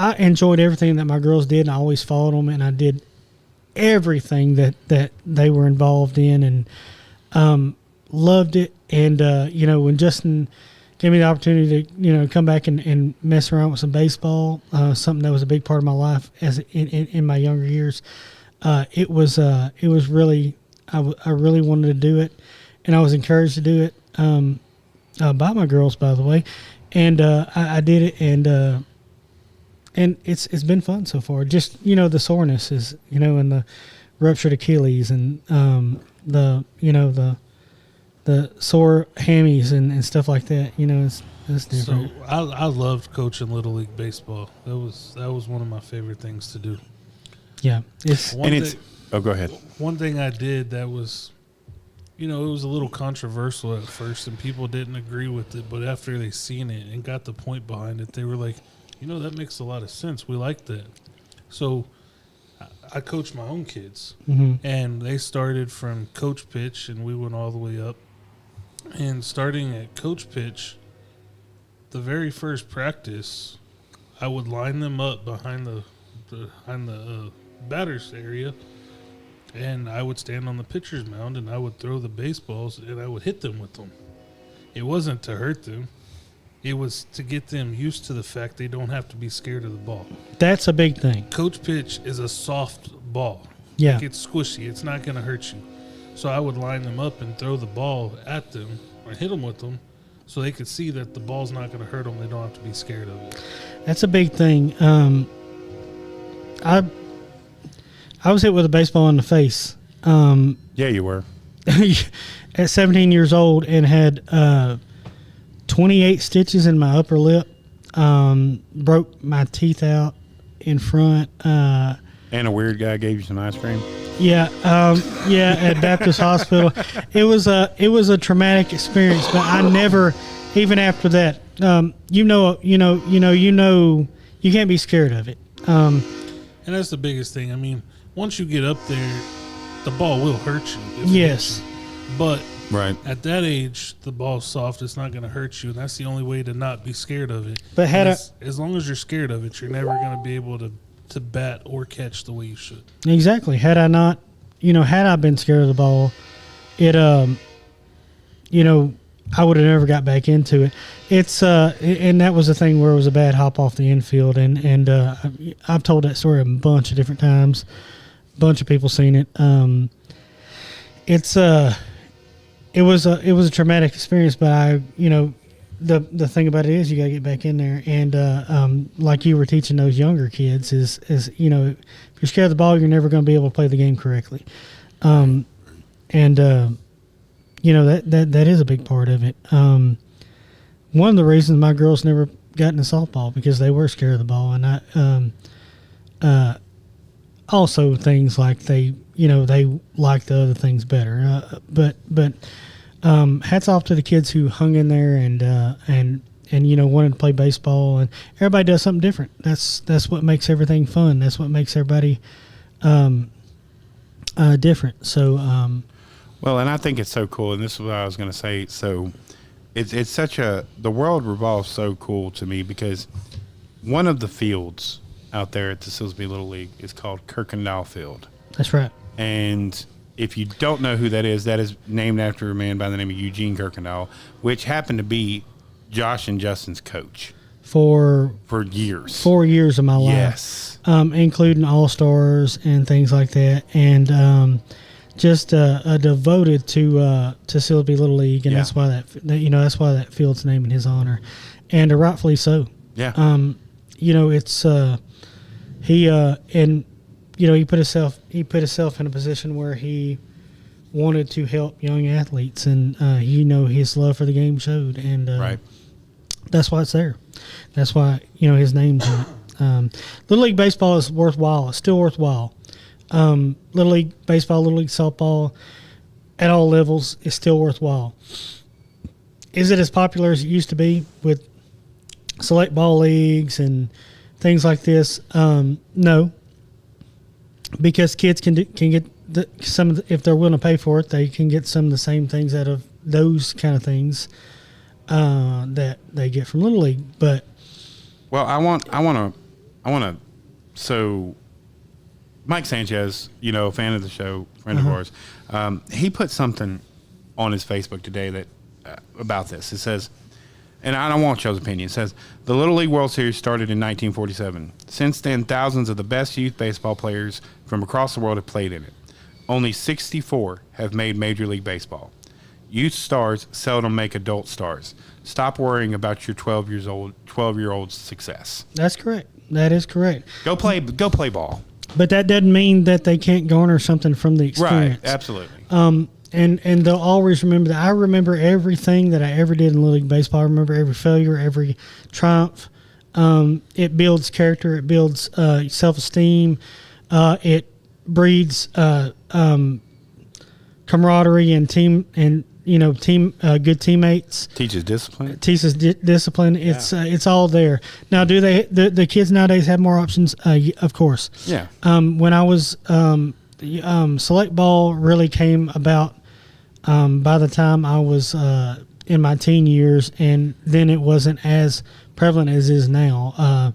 I enjoyed everything that my girls did, and I always followed them, and I did everything that they were involved in, and loved it. And when Justin gave me the opportunity to come back and mess around with some baseball, something that was a big part of my life in my younger years, it was really I really wanted to do it, and I was encouraged to do it by my girls, by the way, and I did it, and it's been fun so far. Just the soreness is and the ruptured Achilles and the sore hammies and stuff like that. It's different. So I loved coaching Little League baseball. That was one of my favorite things to do. Yeah, it's Oh, go ahead. One thing I did that was, it was a little controversial at first, and people didn't agree with it. But after they seen it and got the point behind it, they were like, that makes a lot of sense. We like that. So I coach my own kids, Mm-hmm. and they started from coach pitch, and we went all the way up. And starting at coach pitch, the very first practice, I would line them up behind the batter's area, and I would stand on the pitcher's mound, and I would throw the baseballs, and I would hit them with them. It wasn't to hurt them. It was to get them used to the fact they don't have to be scared of the ball. That's a big thing. Coach pitch is a soft ball. Yeah. Like, it's squishy. It's not going to hurt you. So I would line them up and throw the ball at them or hit them with them so they could see that the ball's not going to hurt them. They don't have to be scared of it. That's a big thing. I was hit with a baseball in the face Yeah, you were. at 17 years old and had 28 stitches in my upper lip. Broke my teeth out in front. And a weird guy gave you some ice cream. Yeah, at Baptist Hospital. It was a traumatic experience, but I never, even after that, you can't be scared of it. And that's the biggest thing. I mean, once you get up there, the ball will hurt you. If it Yes. hits you. But Right. at that age, the ball's soft. It's not going to hurt you, and that's the only way to not be scared of it. But had as long as you're scared of it, you're never going to be able to bat or catch the way you should. Exactly. Had I been scared of the ball, I would have never got back into it. It's and that was the thing where it was a bad hop off the infield, and I've told that story a bunch of different times. A bunch of people seen it. It was a traumatic experience, but the thing about it is you got to get back in there, and like you were teaching those younger kids is if you're scared of the ball, you're never going to be able to play the game correctly, that is a big part of it. One of the reasons my girls never got into softball because they were scared of the ball, and also things like they like the other things better. But hats off to the kids who hung in there and wanted to play baseball, and everybody does something different. That's what makes everything fun. That's what makes everybody different. So Well, and I think it's so cool, and this is what I was going to say. So it's such the world revolves so cool to me because one of the fields out there at the Silsbee Little League is called Kirkendall Field. that's right. And if you don't know who that is named after a man by the name of Eugene Kirkendall, which happened to be Josh and Justin's coach For years. 4 years of my life. Yes. Including All-Stars and things like that. And just devoted to Silsbee Little League, and Yeah. that's why that's why that field's named in his honor, and rightfully so. Yeah. It's he put himself in a position where he wanted to help young athletes, and his love for the game showed, and Right. that's why it's there. That's why his name's in it. Little League baseball is worthwhile. It's still worthwhile. Little League baseball, Little League softball, at all levels, is still worthwhile. Is it as popular as it used to be with select ball leagues and things like this? No, because kids can get if they're willing to pay for it, they can get some of the same things out of those kind of things that they get from Little League. But Well, I want to. So, Mike Sanchez, a fan of the show, friend of ours, he put something on his Facebook today that about this. It says, and I don't want y'all's opinion. It says the Little League World Series started in 1947. Since then, thousands of the best youth baseball players from across the world have played in it. Only 64 have made Major League Baseball. Youth stars seldom make adult stars. Stop worrying about your 12-year-old's success. that's correct. That is correct. Go play ball. But that doesn't mean that they can't garner something from the experience. Right, absolutely. And they'll always remember that. I remember everything that I ever did in Little League Baseball. I remember every failure, every triumph. It builds character. It builds self-esteem. It breeds camaraderie and team and good teammates. Teaches discipline. Teaches discipline. It's all there. Now, do the kids nowadays have more options? Of course. Yeah. When I was select ball really came about by the time I was in my teen years, and then it wasn't as prevalent as it is now.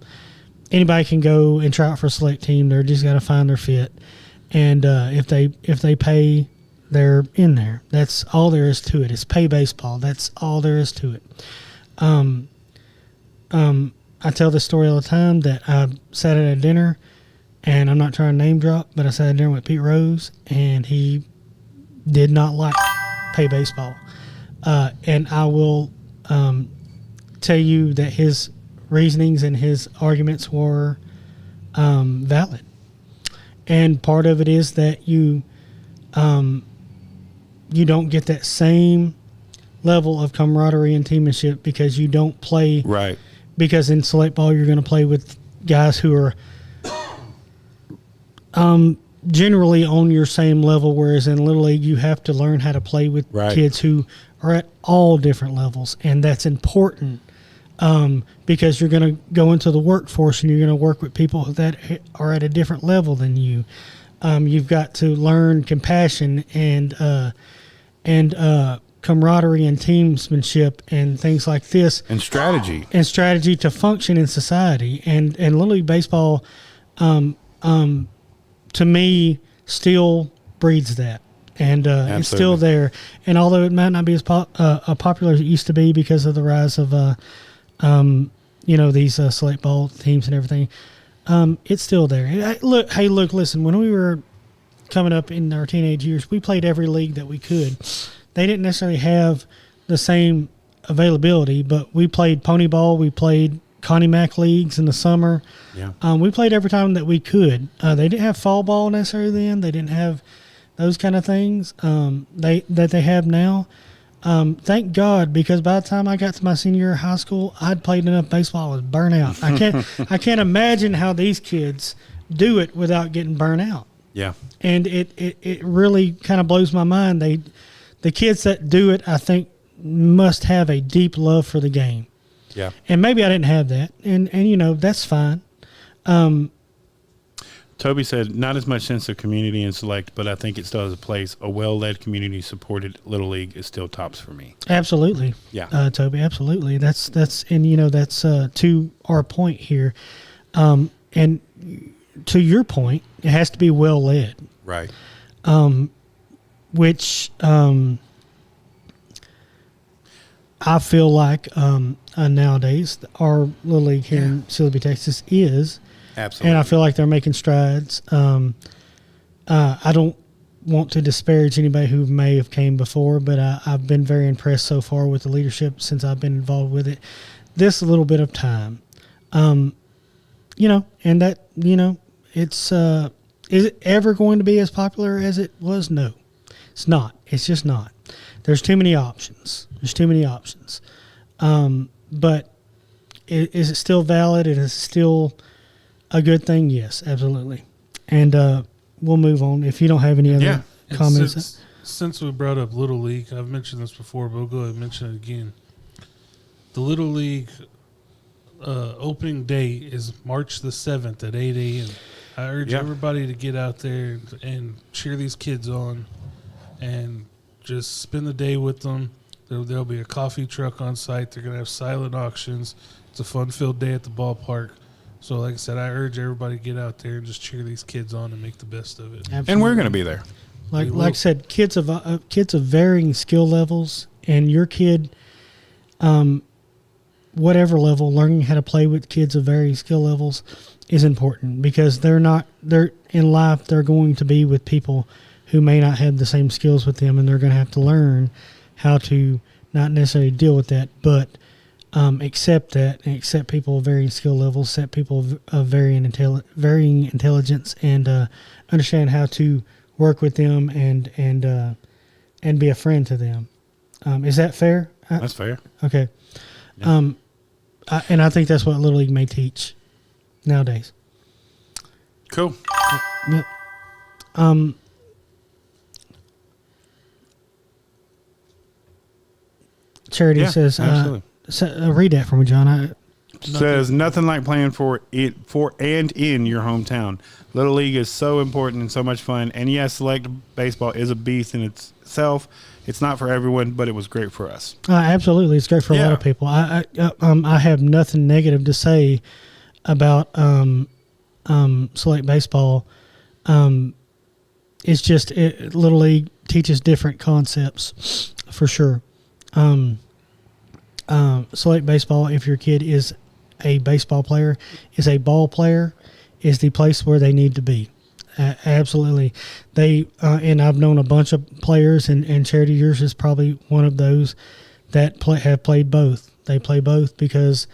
Anybody can go and try out for a select team. They're just got to find their fit, and if they pay, they're in there. That's all there is to it. It's pay baseball. That's all there is to it. I tell this story all the time that I sat at a dinner, and I'm not trying to name drop, but I sat at dinner with Pete Rose, and he did not like pay baseball. And I will tell you that his reasonings and his arguments were valid. And part of it is that you don't get that same level of camaraderie and teammanship because you don't play. Right. Because in select ball, you're going to play with guys who are generally on your same level, whereas in Little League, you have to learn how to play with kids who are at all different levels. And that's important because you're going to go into the workforce and you're going to work with people that are at a different level than you. You've got to learn compassion and camaraderie and teamsmanship and things like this. And strategy. And strategy to function in society. And Little League Baseball, to me, still breeds that. And it's still there. And although it might not be as popular as it used to be because of the rise of, these select ball teams and everything, it's still there. Look, listen, when we were coming up in our teenage years, we played every league that we could. They didn't necessarily have the same availability, but we played pony ball. We played Connie Mack leagues in the summer. Yeah. We played every time that we could. They didn't have fall ball necessarily then. They didn't have those kind of things that they have now. Thank God, because by the time I got to my senior year of high school, I'd played enough baseball. I was burnt out. I can't imagine how these kids do it without getting burnt out. Yeah. And it really kind of blows my mind. The kids that do it, I think, must have a deep love for the game. Yeah. And maybe I didn't have that. And that's fine. Toby said, not as much sense of community in select, but I think it still has a place. A well-led, community-supported Little League is still tops for me. Absolutely. Yeah. Toby, absolutely. That's to our point here. And to your point, it has to be well-led. Right. Which I feel like nowadays our Little League here in Silsbee, Texas is. Absolutely. And I feel like they're making strides. I don't want to disparage anybody who may have came before, but I've been very impressed so far with the leadership since I've been involved with it. This little bit of time. And that, it's is it ever going to be as popular as it was? No. It's not. It's just not. There's too many options. But is it still valid? It is still a good thing? Yes, absolutely. And we'll move on. If you don't have any other comments. Since we brought up Little League, I've mentioned this before, but we'll go ahead and mention it again. The Little League opening day is March the 7th at 8 a.m. I urge everybody to get out there and cheer these kids on and just spend the day with them. There'll be a coffee truck on site. They're going to have silent auctions. It's a fun-filled day at the ballpark. So, like I said, I urge everybody to get out there and just cheer these kids on and make the best of it. Absolutely. And we're going to be there. Like I said, kids of varying skill levels, and your kid, whatever level, learning how to play with kids of varying skill levels is important because they're in life. They're going to be with people who may not have the same skills with them, and they're going to have to learn how to not necessarily deal with that, but accept that and accept people of varying skill levels, accept people of varying intelligence, and understand how to work with them and be a friend to them. Is that fair? That's fair. Okay. Yeah. And I think that's what Little League may teach nowadays. Cool. Yep. Charity Yeah, says, absolutely. read that for me, John. Says nothing like playing for and in your hometown. Little League is so important and so much fun. And yes, select baseball is a beast in itself. It's not for everyone, but it was great for us. Absolutely. It's great for a lot Yeah. of people. I have nothing negative to say about select baseball. It's just Little League teaches different concepts for sure. Select baseball, if your kid is a baseball player, is a ball player, is the place where they need to be. Absolutely. They and I've known a bunch of players, and Charity, yours is probably one of those that have played both. They play both because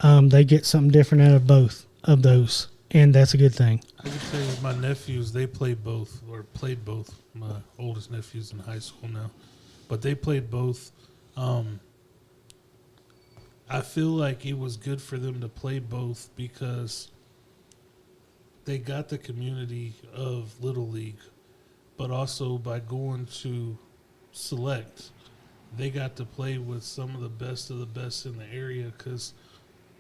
they get something different out of both of those, and that's a good thing. I can tell you, my nephews, they played both, or played both. My oldest nephew's in high school now, but they played both. I feel like it was good for them to play both because they got the community of Little League, but also by going to select, they got to play with some of the best in the area, because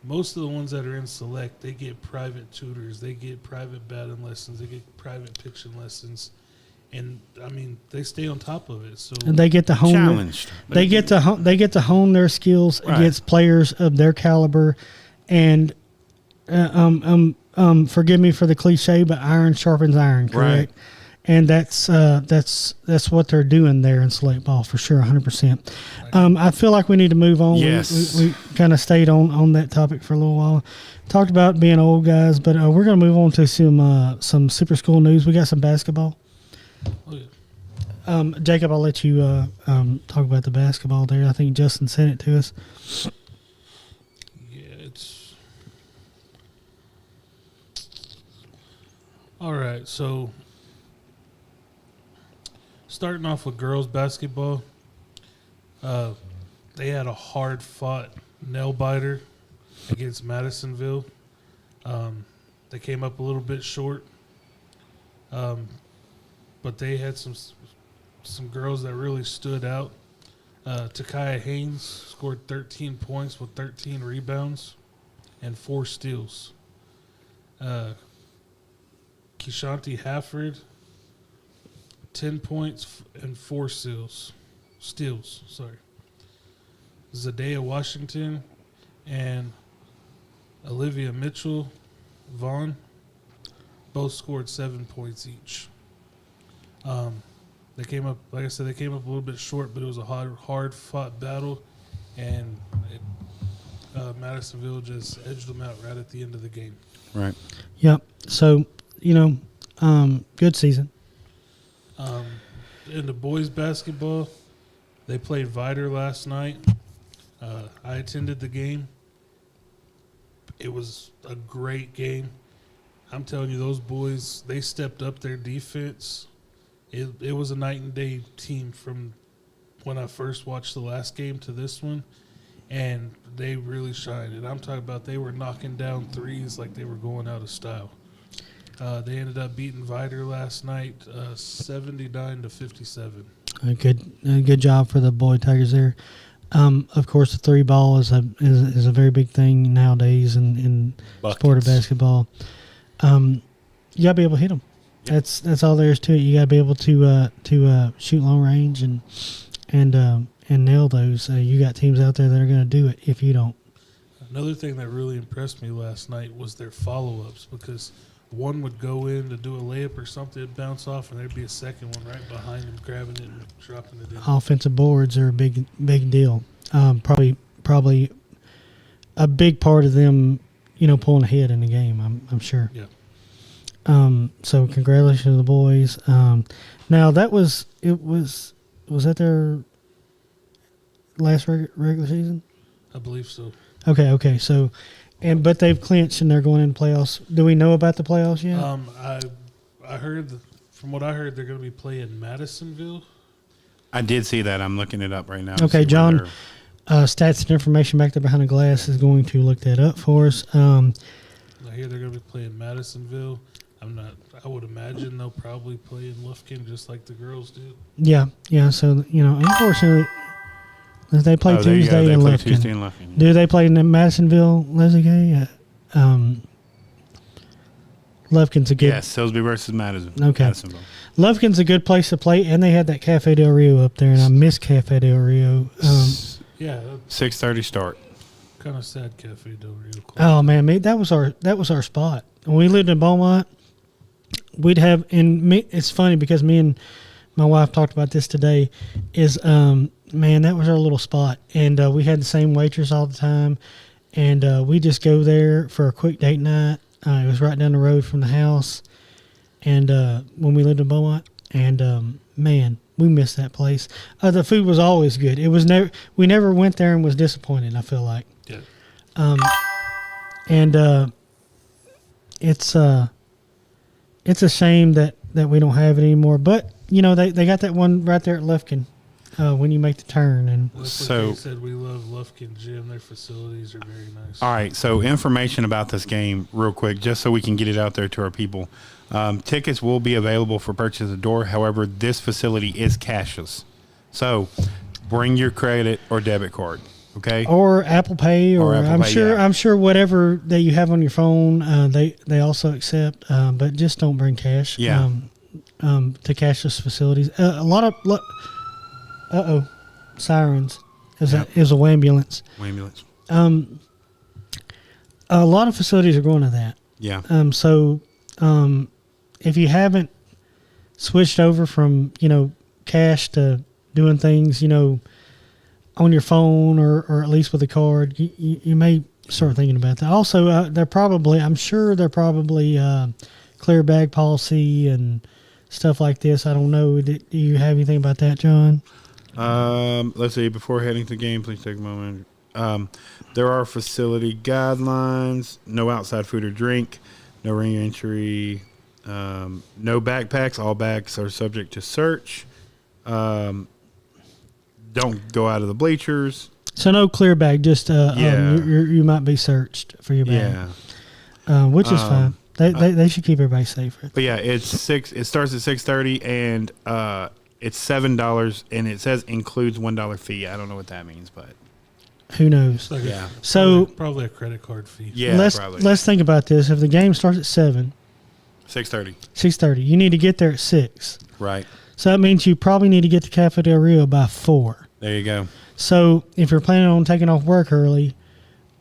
most of the ones that are in select, they get private tutors, they get private batting lessons, they get private pitching lessons, and I mean they stay on top of it. So And they get to hone Challenged. they get to hone their skills Right. against players of their caliber, and forgive me for the cliche, but iron sharpens iron, correct? Right. And that's what they're doing there in select ball for sure, 100%. I feel like we need to move on. Yes. We kind of stayed on that topic for a little while. Talked about being old guys, but we're going to move on to some super school news. We got some basketball. oh, yeah. Jacob, I'll let you talk about the basketball there. I think Justin sent it to us. Yeah, it's all right. So, starting off with girls basketball, they had a hard-fought nail biter against Madisonville. They came up a little bit short, but they had some girls that really stood out. Takaya Haynes scored 13 points with 13 rebounds and 4 steals. Kishanti Hafford, 10 points and 4 steals. Zadea Washington and Olivia Mitchell Vaughn both scored 7 points each. They came up, like I said, a little bit short, but it was a hard-fought battle, and Madisonville just edged them out right at the end of the game. Right. Yep. So, good season. In the boys basketball, they played Vider last night. I attended the game. It was a great game. I'm telling you, those boys, they stepped up their defense. It was a night and day team from when I first watched the last game to this one, and they really shined. And I'm talking about they were knocking down threes like they were going out of style. They ended up beating Vider last night, 79-57. Good job for the boy Tigers there. Of course, the 3-ball is a very big thing nowadays in sport of basketball. You gotta be able to hit them. Yep. That's all there is to it. You gotta be able to shoot long range and nail those. You got teams out there that are gonna do it if you don't. Another thing that really impressed me last night was their follow-ups, because one would go in to do a layup or something, it'd bounce off, and there'd be a second one right behind him, grabbing it and dropping it in. Offensive boards are a big deal. Probably a big part of them, pulling ahead in the game. I'm sure. Yeah. So congratulations to the boys. Now was that their last regular season? I believe so. Okay. So, but they've clinched and they're going in playoffs. Do we know about the playoffs yet? I heard, from what I heard, they're going to be playing Madisonville. I did see that. I'm looking it up right now. Okay, John, stats and information back there behind the glass is going to look that up for us. I hear they're going to be playing Madisonville. I would imagine they'll probably play in Lufkin just like the girls did. Yeah. So, unfortunately, They play Oh, there you go. Tuesday They in play Lufkin. Tuesday in Lufkin. Do they play in Madisonville, Leslie Gay? Lufkin's a good. Yes, Silsby versus Madison. Okay. Madisonville. Lufkin's a good place to play, and they had that Cafe Del Rio up there, and I miss Cafe Del Rio. Yeah, 6:30 start. kind of sad Cafe Del Rio. Oh man, that was our spot. When we lived in Beaumont, we'd have it's funny because me and my wife talked about this today. Is man, that was our little spot, and we had the same waitress all the time, and we just go there for a quick date night. It was right down the road from the house, and when we lived in Beaumont, and man, we missed that place. The food was always good. It was we never went there and was disappointed. I feel like. Yeah. And it's a shame that we don't have it anymore. But you know they got that one right there at Lufkin when you make the turn. And Like So- they said, we love Lufkin Gym. Their facilities are very nice. All right, so information about this game, real quick, just so we can get it out there to our people. Tickets will be available for purchase at the door. However, this facility is cashless, so bring your credit or debit card. Okay. or Apple Pay, or Apple Pay, yeah. I'm sure whatever that you have on your phone, they also accept. But just don't bring cash. Yeah. To cashless facilities, a lot of sirens. Is Yep. a ambulance. Ambulance. A lot of facilities are going to that. Yeah. So if you haven't switched over from, cash to doing things, on your phone or at least with a card, you may start thinking about that. Also, I'm sure they're probably clear bag policy and stuff like this. I don't know. Do you have anything about that, John? Let's see. Before heading to the game, please take a moment. There are facility guidelines: no outside food or drink, no ring entry, no backpacks. All bags are subject to search. Don't go out of the bleachers. So no clear bag, just Yeah. you might be searched for your bag, which is fine. They should keep everybody safe. But yeah, it's 6. It starts at 6:30, and it's $7, and it says includes $1 fee. I don't know what that means, but Who knows? Like yeah, So probably a credit card fee. yeah, let's probably let's think about this. If the game starts at 7, 6:30, 6:30, you need to get there at 6. right? So that means you probably need to get to Cafe Del Rio by 4. There you go. So if you're planning on taking off work early,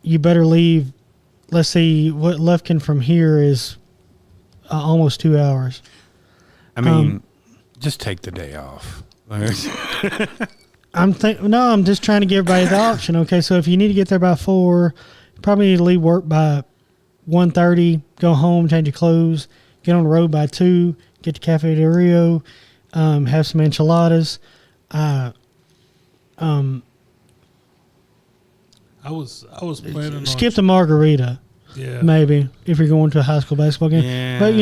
you better leave. Let's see, what Lufkin from here is almost 2 hours. I mean, just take the day off. I'm just trying to give everybody the option. Okay, so if you need to get there by 4, you probably need to leave work by 1:30, go home, change your clothes, get on the road by 2, get to Cafe Del Rio, have some enchiladas. I was planning on Skip the margarita, yeah. maybe, if you're going to a high school basketball game. Yeah. But,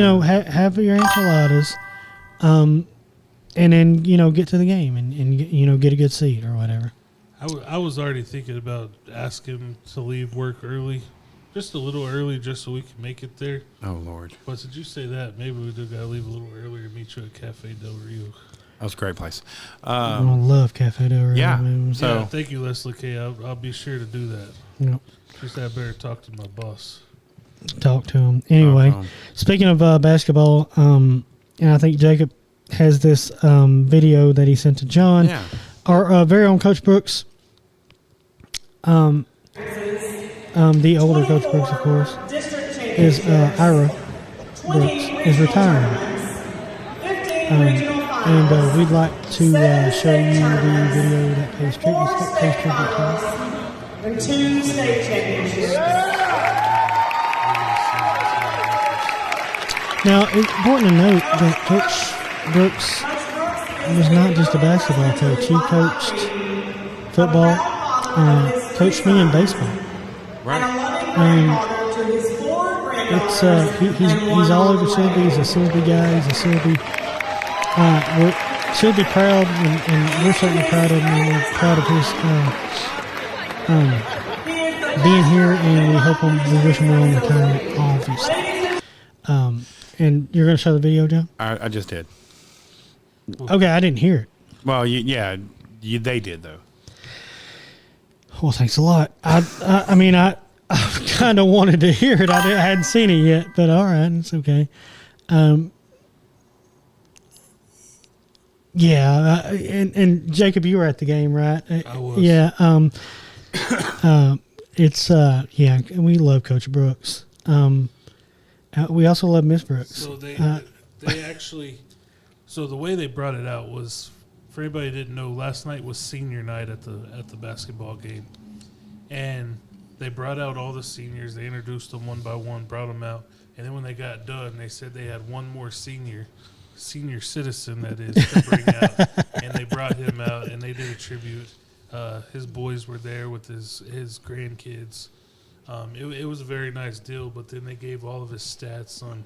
have your enchiladas, and then, get to the game and get a good seat or whatever. I was already thinking about asking him to leave work early, just a little early, just so we can make it there. Oh Lord, But did you say that? Maybe we do gotta leave a little earlier to meet you at Cafe Del Rio. that was a great place. I love Cafe Del Rio. yeah. man. So- Yeah, thank you, Leslie K. I'll be sure to do that. Just I better talk to my boss. Talk to him. Anyway, speaking of basketball, and I think Jacob has this video that he sent to John. Yeah. Our very own Coach Brooks, the older Coach Brooks, of course, is Ira Brooks, is retiring. And we'd like to show you the video that pays tribute to him. And 2 state championships. Now, it's important to note that Coach Brooks was not just a basketball coach. He coached football, coached me in baseball. Right. It's he's all over Silby. He's a Silby guy. He's a Silby. We're Silby proud, and we're certainly proud of him. And we're proud of his being here, and we hope we wish him well in retirement, obviously. And you're going to show the video, Joe? I just did. Okay, I didn't hear it. Well, they did though. Well, thanks a lot. I mean, I kind of wanted to hear it. I hadn't seen it yet, but all right, it's okay. Yeah, and Jacob, you were at the game, right? I was. Yeah. It's yeah, we love Coach Brooks. We also love Miss Brooks. So they actually, so the way they brought it out was, for anybody who didn't know, last night was senior night at the basketball game, and they brought out all the seniors. They introduced them one by one, brought them out, and then when they got done, they said they had one more senior citizen, that is, to bring out, and they brought him out, and they did a tribute. His boys were there with his grandkids. It was a very nice deal, but then they gave all of his stats on.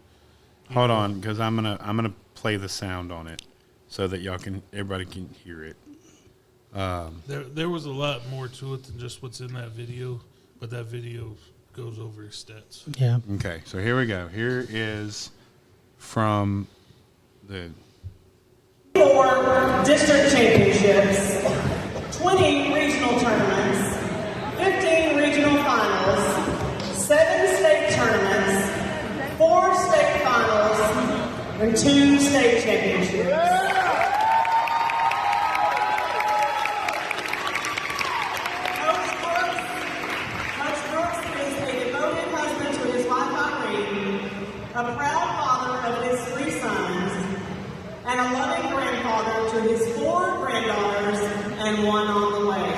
Hold on, because I'm gonna play the sound on it so that everybody can hear it. There was a lot more to it than just what's in that video, but that video goes over his stats. Yeah. Okay, so here we go. Here is from the 4 district championships, 20 regional tournaments, 15 regional finals, 7 state tournaments, 4 state finals, and 2 state championships. Coach Brooks is a devoted husband to his wife Irene, a proud father of his 3 sons, and a loving grandfather to his 4 granddaughters and 1 on the way.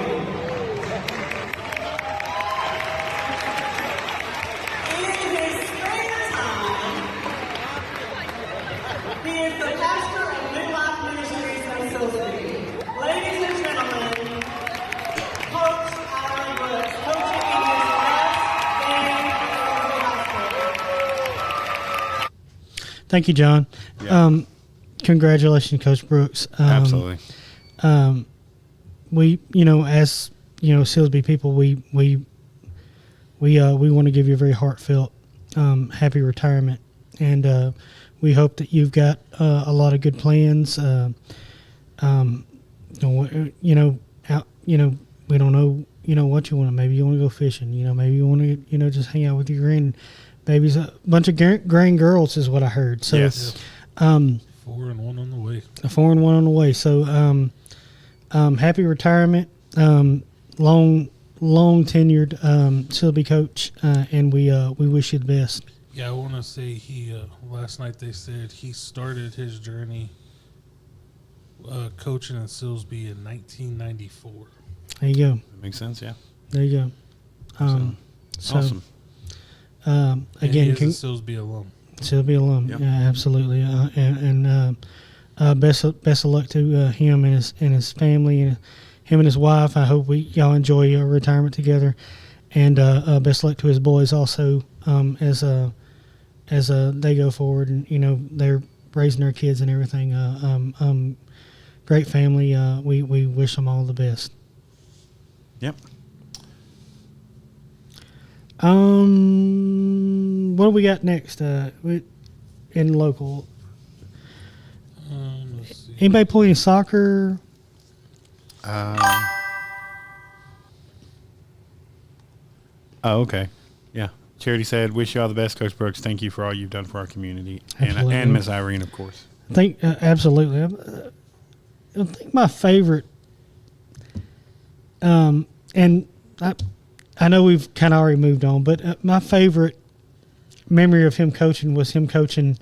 In his spare time, he is the pastor of New Life Ministries in Silsbee. Ladies and gentlemen, Coach Alan Brooks, coaching in his last game of high school. Thank you, John. Yeah. Congratulations, Coach Brooks. absolutely. We, as Silsbee people, we want to give you a very heartfelt, happy retirement, and we hope that you've got a lot of good plans. We don't know, what you want. Maybe you want to go fishing. Maybe you want to, just hang out with your grandbabies. A bunch of grand girls is what I heard. So, Yes. 4 and 1 on the way. A 4 and 1 on the way. So, happy retirement, long tenured Silsbee coach, and we wish you the best. Yeah, I want to say he last night they said he started his journey coaching in Silsbee in 1994. There you go. That makes sense, yeah. There you go. Awesome. And Again, he is a Silsbee alum. Silsbee alum. Yep. Yeah, absolutely. Best of luck to him and his family, and him and his wife. I hope y'all enjoy your retirement together, and best of luck to his boys also as they go forward, and they're raising their kids and everything. Great family. We wish them all the best. Yep. What do we got next? In local. Let's see. Anybody playing soccer? Oh, okay. Yeah. Charity said, wish you all the best, Coach Brooks. Thank you for all you've done for our community. Absolutely. And Miss Irene, of course. I think absolutely. I think my favorite, and I know we've kind of already moved on, but my favorite memory of him coaching was him coaching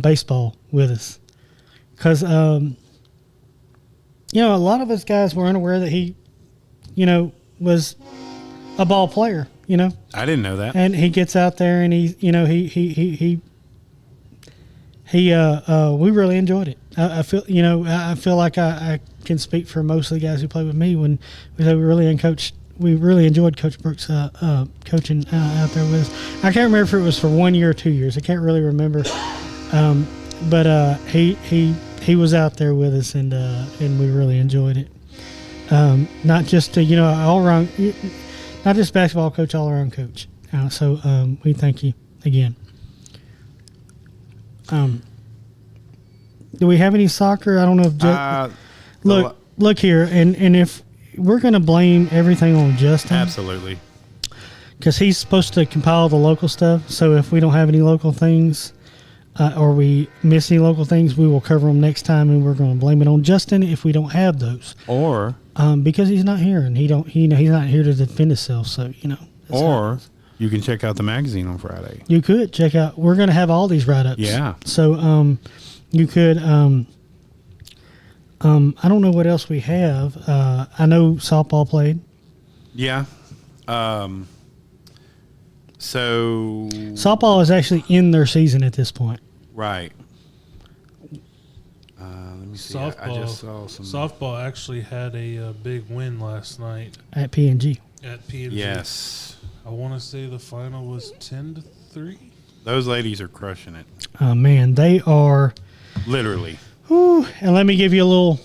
baseball with us, because a lot of us guys were unaware that he, was a ball player. I didn't know that. And he gets out there and he we really enjoyed it. I feel like I can speak for most of the guys who play with me when we say we really enjoyed Coach Brooks coaching out there with us. I can't remember if it was for 1 year or 2 years. I can't really remember. But he was out there with us, and we really enjoyed it. Not just all around, not just basketball coach, all around coach. So we thank you again. Do we have any soccer? I don't know if look here, and if we're going to blame everything on Justin. Absolutely. Because he's supposed to compile the local stuff. So if we don't have any local things or we miss any local things, we will cover them next time, and we're going to blame it on Justin if we don't have those. Or because he's not here, and he's not here to defend himself. So that's how it is. you can check out the magazine on Friday. You could check out. We're going to have all these write-ups. Yeah. So you could. I don't know what else we have. I know softball played. Yeah. So Softball is actually in their season at this point. right. Let me see. Softball. I just saw some. Softball actually had a big win last night At PNG. at PNG. Yes. I want to say the final was 10-3. Those ladies are crushing it. Man, they are. Literally. Whew, and let me give you a little.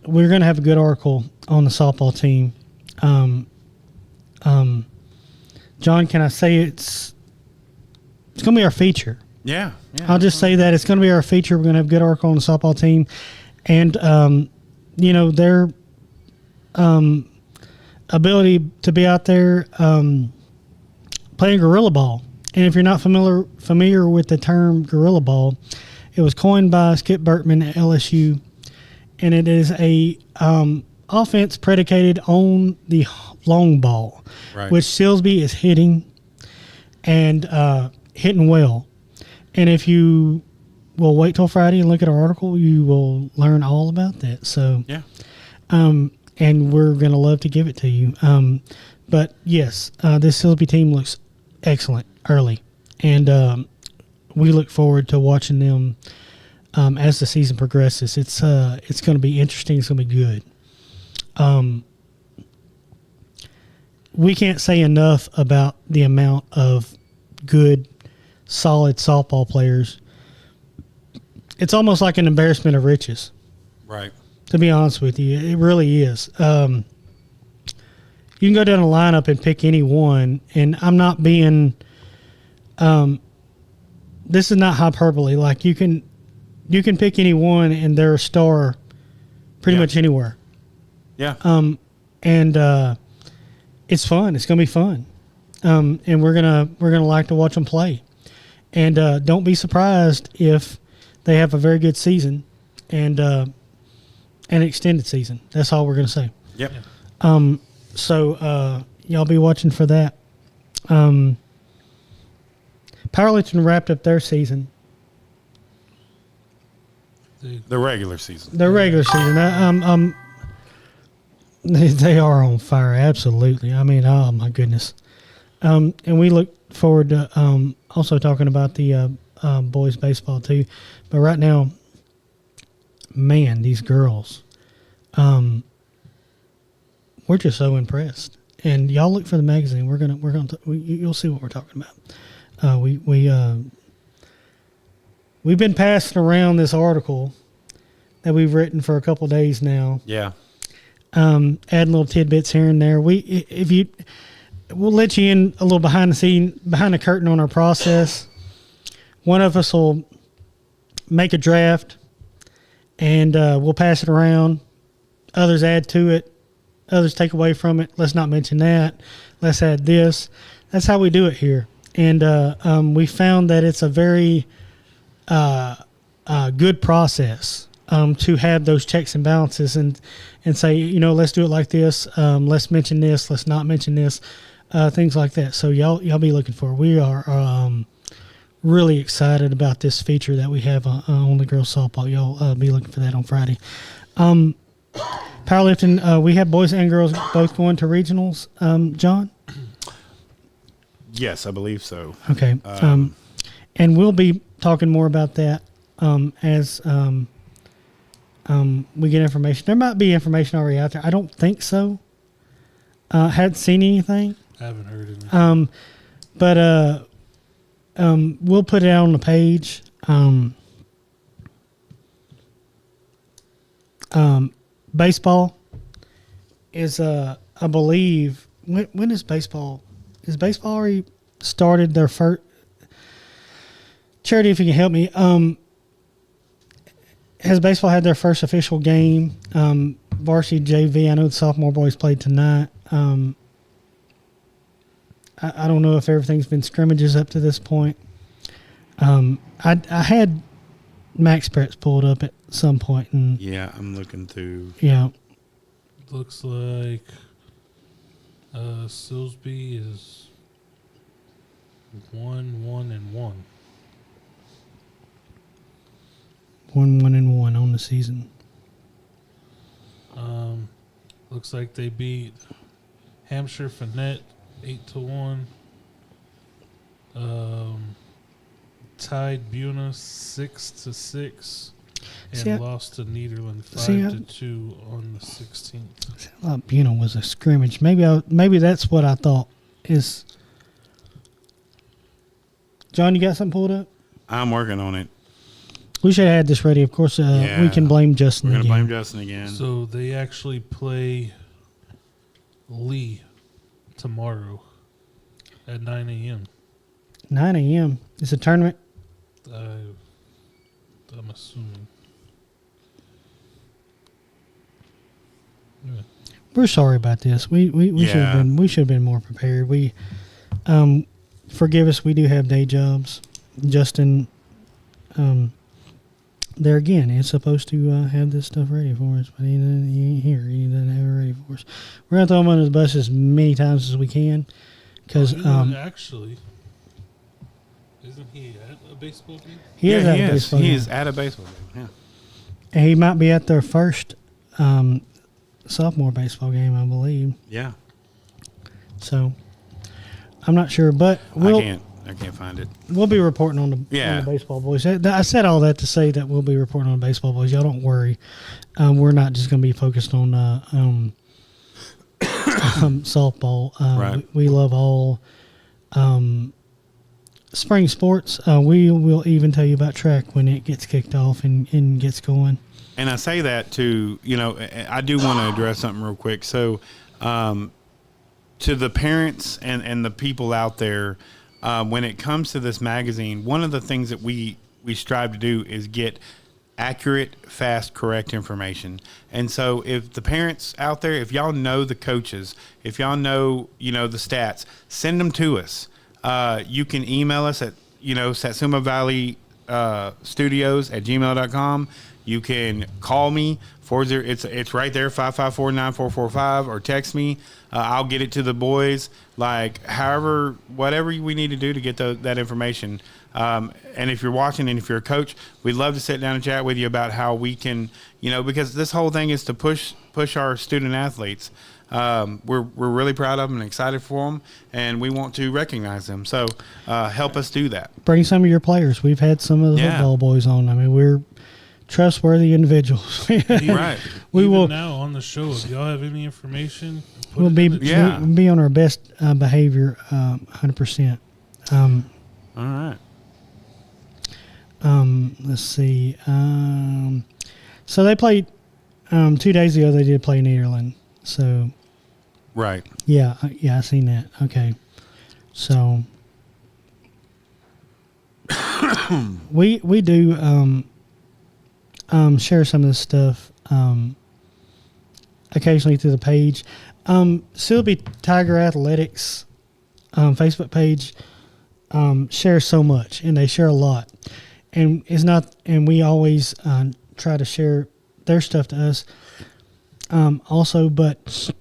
We're going to have a good article on the softball team. John, can I say it's going to be our feature? Yeah. I'll just say that it's going to be our feature. We're going to have a good article on the softball team, and their ability to be out there playing gorilla ball. And if you're not familiar with the term gorilla ball, it was coined by Skip Bertman at LSU, and it is a offense predicated on the long ball, Right. which Silsby is hitting and hitting well. And if you will wait till Friday and look at our article, you will learn all about that. So, Yeah. and we're going to love to give it to you. But yes, this Silsby team looks excellent early, and we look forward to watching them as the season progresses. It's going to be interesting. It's going to be good. We can't say enough about the amount of good, solid softball players. It's almost like an embarrassment of riches, Right. to be honest with you. It really is. You can go down a lineup and pick any one, and I'm not being this is not hyperbole. Like you can pick any one and they're a star pretty Yeah. much anywhere. Yeah. And it's fun. It's gonna be fun. And we're gonna like to watch them play. And don't be surprised if they have a very good season and an extended season. That's all we're gonna say. Yep. So y'all be watching for that. Powerlifting wrapped up their season, The regular season. their regular season. They are on fire, absolutely. I mean, oh my goodness. And we look forward to also talking about the boys baseball too. But right now, man, these girls, we're just so impressed. And y'all look for the magazine. You'll see what we're talking about. We've been passing around this article that we've written for a couple days now. Yeah. Adding little tidbits here and there. We'll let you in a little behind the curtain on our process. One of us will make a draft, and we'll pass it around. Others add to it. Others take away from it. Let's not mention that. Let's add this. That's how we do it here. And we found that it's a very good process to have those checks and balances and say, let's do it like this. Let's mention this. Let's not mention this. Things like that. So y'all be looking for it. We are really excited about this feature that we have on the girls softball. Y'all be looking for that on Friday. Powerlifting, we have boys and girls both going to regionals. John? Yes, I believe so. Okay. And we'll be talking more about that as we get information. There might be information already out there. I don't think so. Hadn't seen anything. I haven't heard anything. But we'll put it out on the page. Baseball is, I believe, when is baseball? Is baseball already started their first? Charity, if you can help me. has baseball had their first official game? Varsity JV. I know the sophomore boys played tonight. I don't know if everything's been scrimmages up to this point. I had Max Pretz pulled up at some point, and Yeah, I'm looking through. yeah, Looks like Silsby is 1-1-1. 1-1-1 on the season. Looks like they beat Hampshire Finette 8-1. Tied Buna 6-6, and See, lost to Nederland See, 5-2 on the 16th. I thought Buno was a scrimmage. Maybe that's what I thought is. John, you got something pulled up? I'm working on it. We should have had this ready. Of course, Yeah. we can blame Justin. We're going to again. blame Justin again. So they actually play Lee tomorrow at 9 a.m. 9 a.m. It's a tournament. I'm assuming. Yeah. We're sorry about this. We should have been more prepared. We forgive us. We do have day jobs. Justin, there again, is supposed to have this stuff ready for us, but he ain't here. He doesn't have it ready for us. We're gonna throw him under the bus as many times as we can, because Actually, isn't he at a baseball game? he is at a he is. baseball He game. is at a baseball game. Yeah. And he might be at their first sophomore baseball game, I believe. Yeah. So I'm not sure, but I can't find it. we'll be reporting on the Yeah. baseball boys. I said all that to say that we'll be reporting on the baseball boys. Y'all don't worry. We're not just going to be focused on softball. Right. We love all spring sports. We will even tell you about track when it gets kicked off and gets going. And I say that to, I do want to address something real quick. So, to the parents and the people out there, when it comes to this magazine, one of the things that we strive to do is get accurate, fast, correct information. And so if the parents out there, if y'all know the coaches, if y'all know, the stats, send them to us. You can email us at, Satsuma Valley Studios at gmail.com. You can call me it's right there, 554-9445, or text me. I'll get it to the boys. Whatever we need to do to get that information. And if you're watching and if you're a coach, we'd love to sit down and chat with you about how we can, because this whole thing is to push our student athletes. We're really proud of them and excited for them, and we want to recognize them. So help us do that. Bring some of your players. We've had some of the football boys on. I mean, we're trustworthy individuals. Right. We Even will now on the show, if y'all have any information, put we'll it be in the chat. we'll be on our best behavior, 100%. All right. Let's see. So they played 2 days ago. They did play Nederland. So Right. yeah, I seen that. Okay, so we do share some of this stuff occasionally through the page. Sylvie Tiger Athletics Facebook page shares so much, and they share a lot, and it's not. And we always try to share their stuff to us. Also, but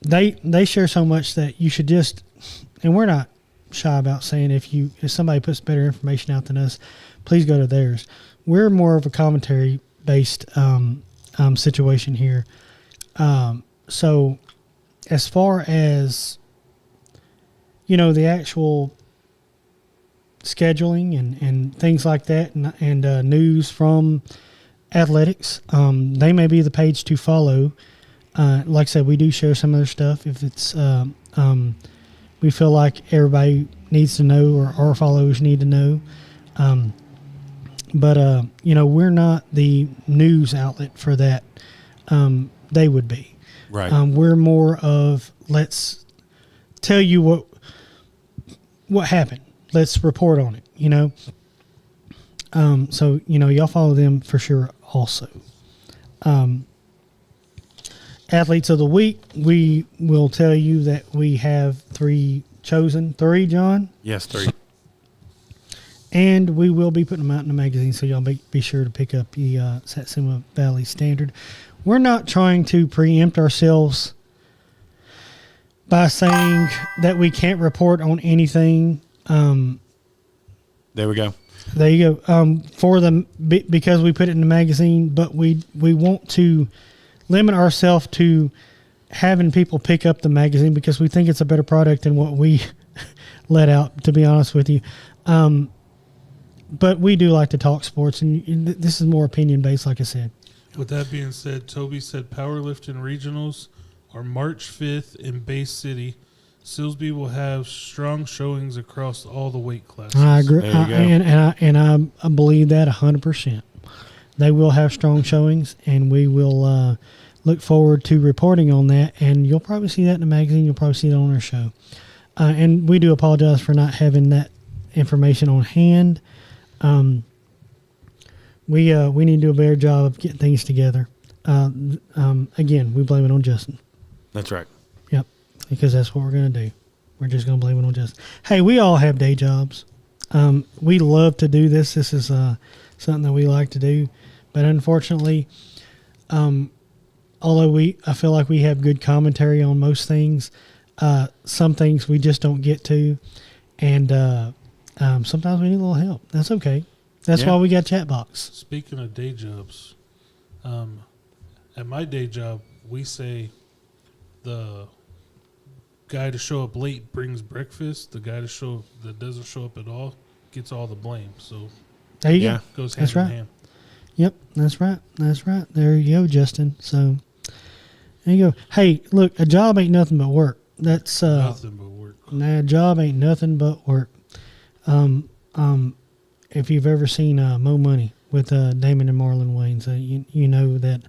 they share so much that you should just, and we're not shy about saying if somebody puts better information out than us, please go to theirs. We're more of a commentary based situation here. So as far as the actual scheduling and things like that, and news from athletics, they may be the page to follow. Like I said, we do share some of their stuff if it's we feel like everybody needs to know, or our followers need to know. But we're not the news outlet for that. They would be. Right. We're more of, let's tell you what happened. Let's report on it. So, y'all follow them for sure also. Athletes of the week, we will tell you that we have three, John? Yes, 3. And we will be putting them out in the magazine, so y'all be sure to pick up the Satsuma Valley Standard. We're not trying to preempt ourselves by saying that we can't report on anything. There we go. There you go. Because we put it in the magazine, but we want to limit ourselves to having people pick up the magazine because we think it's a better product than what we let out, to be honest with you. But we do like to talk sports, and this is more opinion-based, like I said. With that being said, Toby said powerlifting regionals are March 5th in Bay City. Silsbee will have strong showings across all the weight classes. I agree, There you go. and I believe that 100%. They will have strong showings, and we will look forward to reporting on that. And you'll probably see that in the magazine. You'll probably see it on our show. And we do apologize for not having that information on hand. We need to do a better job of getting things together. Again, we blame it on Justin. That's right. Yep, because that's what we're going to do. We're just going to blame it on Justin. Hey, we all have day jobs. We love to do this. This is something that we like to do. But unfortunately, although I feel like we have good commentary on most things, some things we just don't get to. And sometimes we need a little help. That's okay. That's why we got Chatbox. Speaking of day jobs, at my day job, we say the guy to show up late brings breakfast. The guy that doesn't show up at all gets all the blame. So There you Yeah. go. goes hand That's in right. hand. Yep, that's right. That's right. There you go, Justin. So there you go. Hey, look, a job ain't nothing but work. That's Nothing but work. nah, a job ain't nothing but work. If you've ever seen Mo Money with Damon and Marlon Wayans, you know that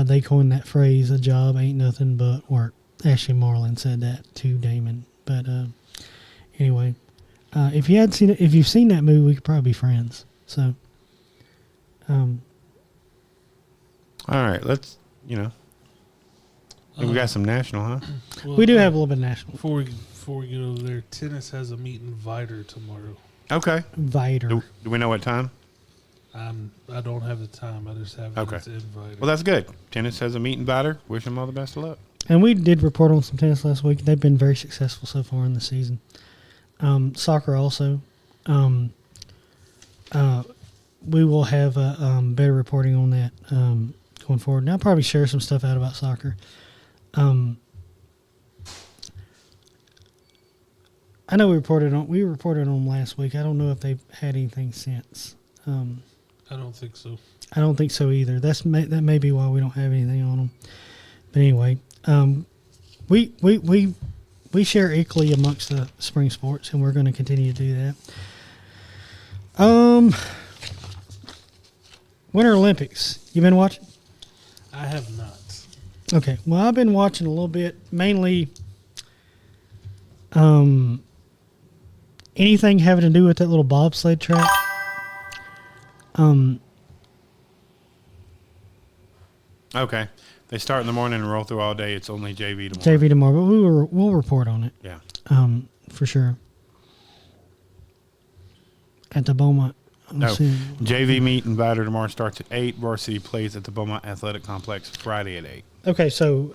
they coined that phrase, a job ain't nothing but work. Actually, Marlon said that to Damon. But anyway, if you've seen that movie, we could probably be friends. So, All right, let's, we got some national, huh? Well, we do have a little bit of national. Before we get over there, tennis has a meet and Viter tomorrow. Okay. Viter. Do we know what time? I don't have the time. I just have Okay. it as invite. Well, that's good. Tennis has a meet and batter. Wish them all the best of luck. And we did report on some tennis last week. They've been very successful so far in the season. Soccer also. We will have better reporting on that going forward. And I'll probably share some stuff out about soccer. I know we reported on them last week. I don't know if they've had anything since. I don't think so. I don't think so either. That may be why we don't have anything on them. But anyway, we share equally amongst the spring sports, and we're going to continue to do that. Winter Olympics. You been watching? I have not. Okay. Well, I've been watching a little bit, mainly anything having to do with that little bobsled track. Okay. They start in the morning and roll through all day. It's only JV tomorrow. JV tomorrow, but we'll report on it. Yeah. For sure. At the Beaumont. No. Let's see. JV meet and batter tomorrow starts at 8. Varsity plays at the Beaumont Athletic Complex Friday at 8. Okay, so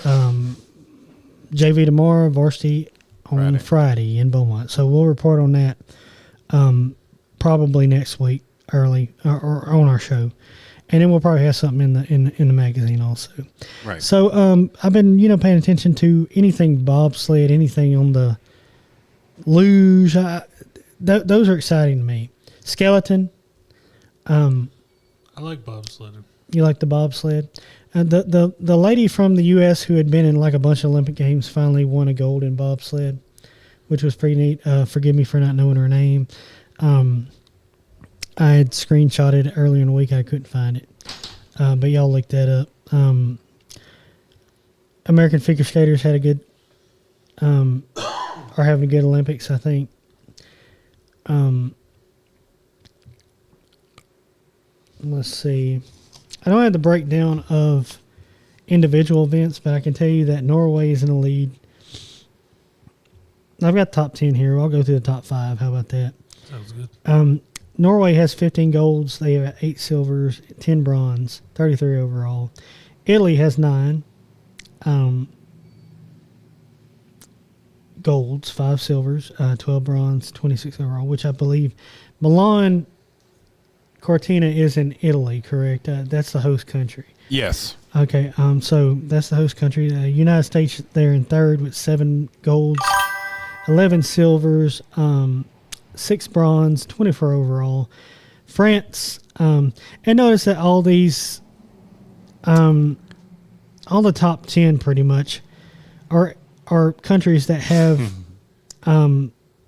JV tomorrow, varsity on Friday in Beaumont. So we'll report on that probably next week early or on our show, and then we'll probably have something in the magazine also. Right. So I've been paying attention to anything bobsled, anything on the luge. Those are exciting to me. Skeleton. I like bobsledding. You like the bobsled? The lady from the U.S. who had been in like a bunch of Olympic Games finally won a gold in bobsled, which was pretty neat. Forgive me for not knowing her name. I had screenshotted it earlier in the week. I couldn't find it. But y'all look that up. American figure skaters had a good, are having a good Olympics, I think. let's see. I don't have the breakdown of individual events, but I can tell you that Norway is in the lead. I've got top 10 here. I'll go through the top 5. How about that? Sounds good. Norway has 15 golds. They have 8 silvers, 10 bronze, 33 overall. Italy has 9 golds, 5 silvers, 12 bronze, 26 overall, which I believe Milan Cortina is in Italy, correct? That's the host country. Yes. Okay, so that's the host country. United States, they're in third with 7 golds, 11 silvers, 6 bronze, 24 overall. France, and notice that all these, all the top 10 pretty much are countries that have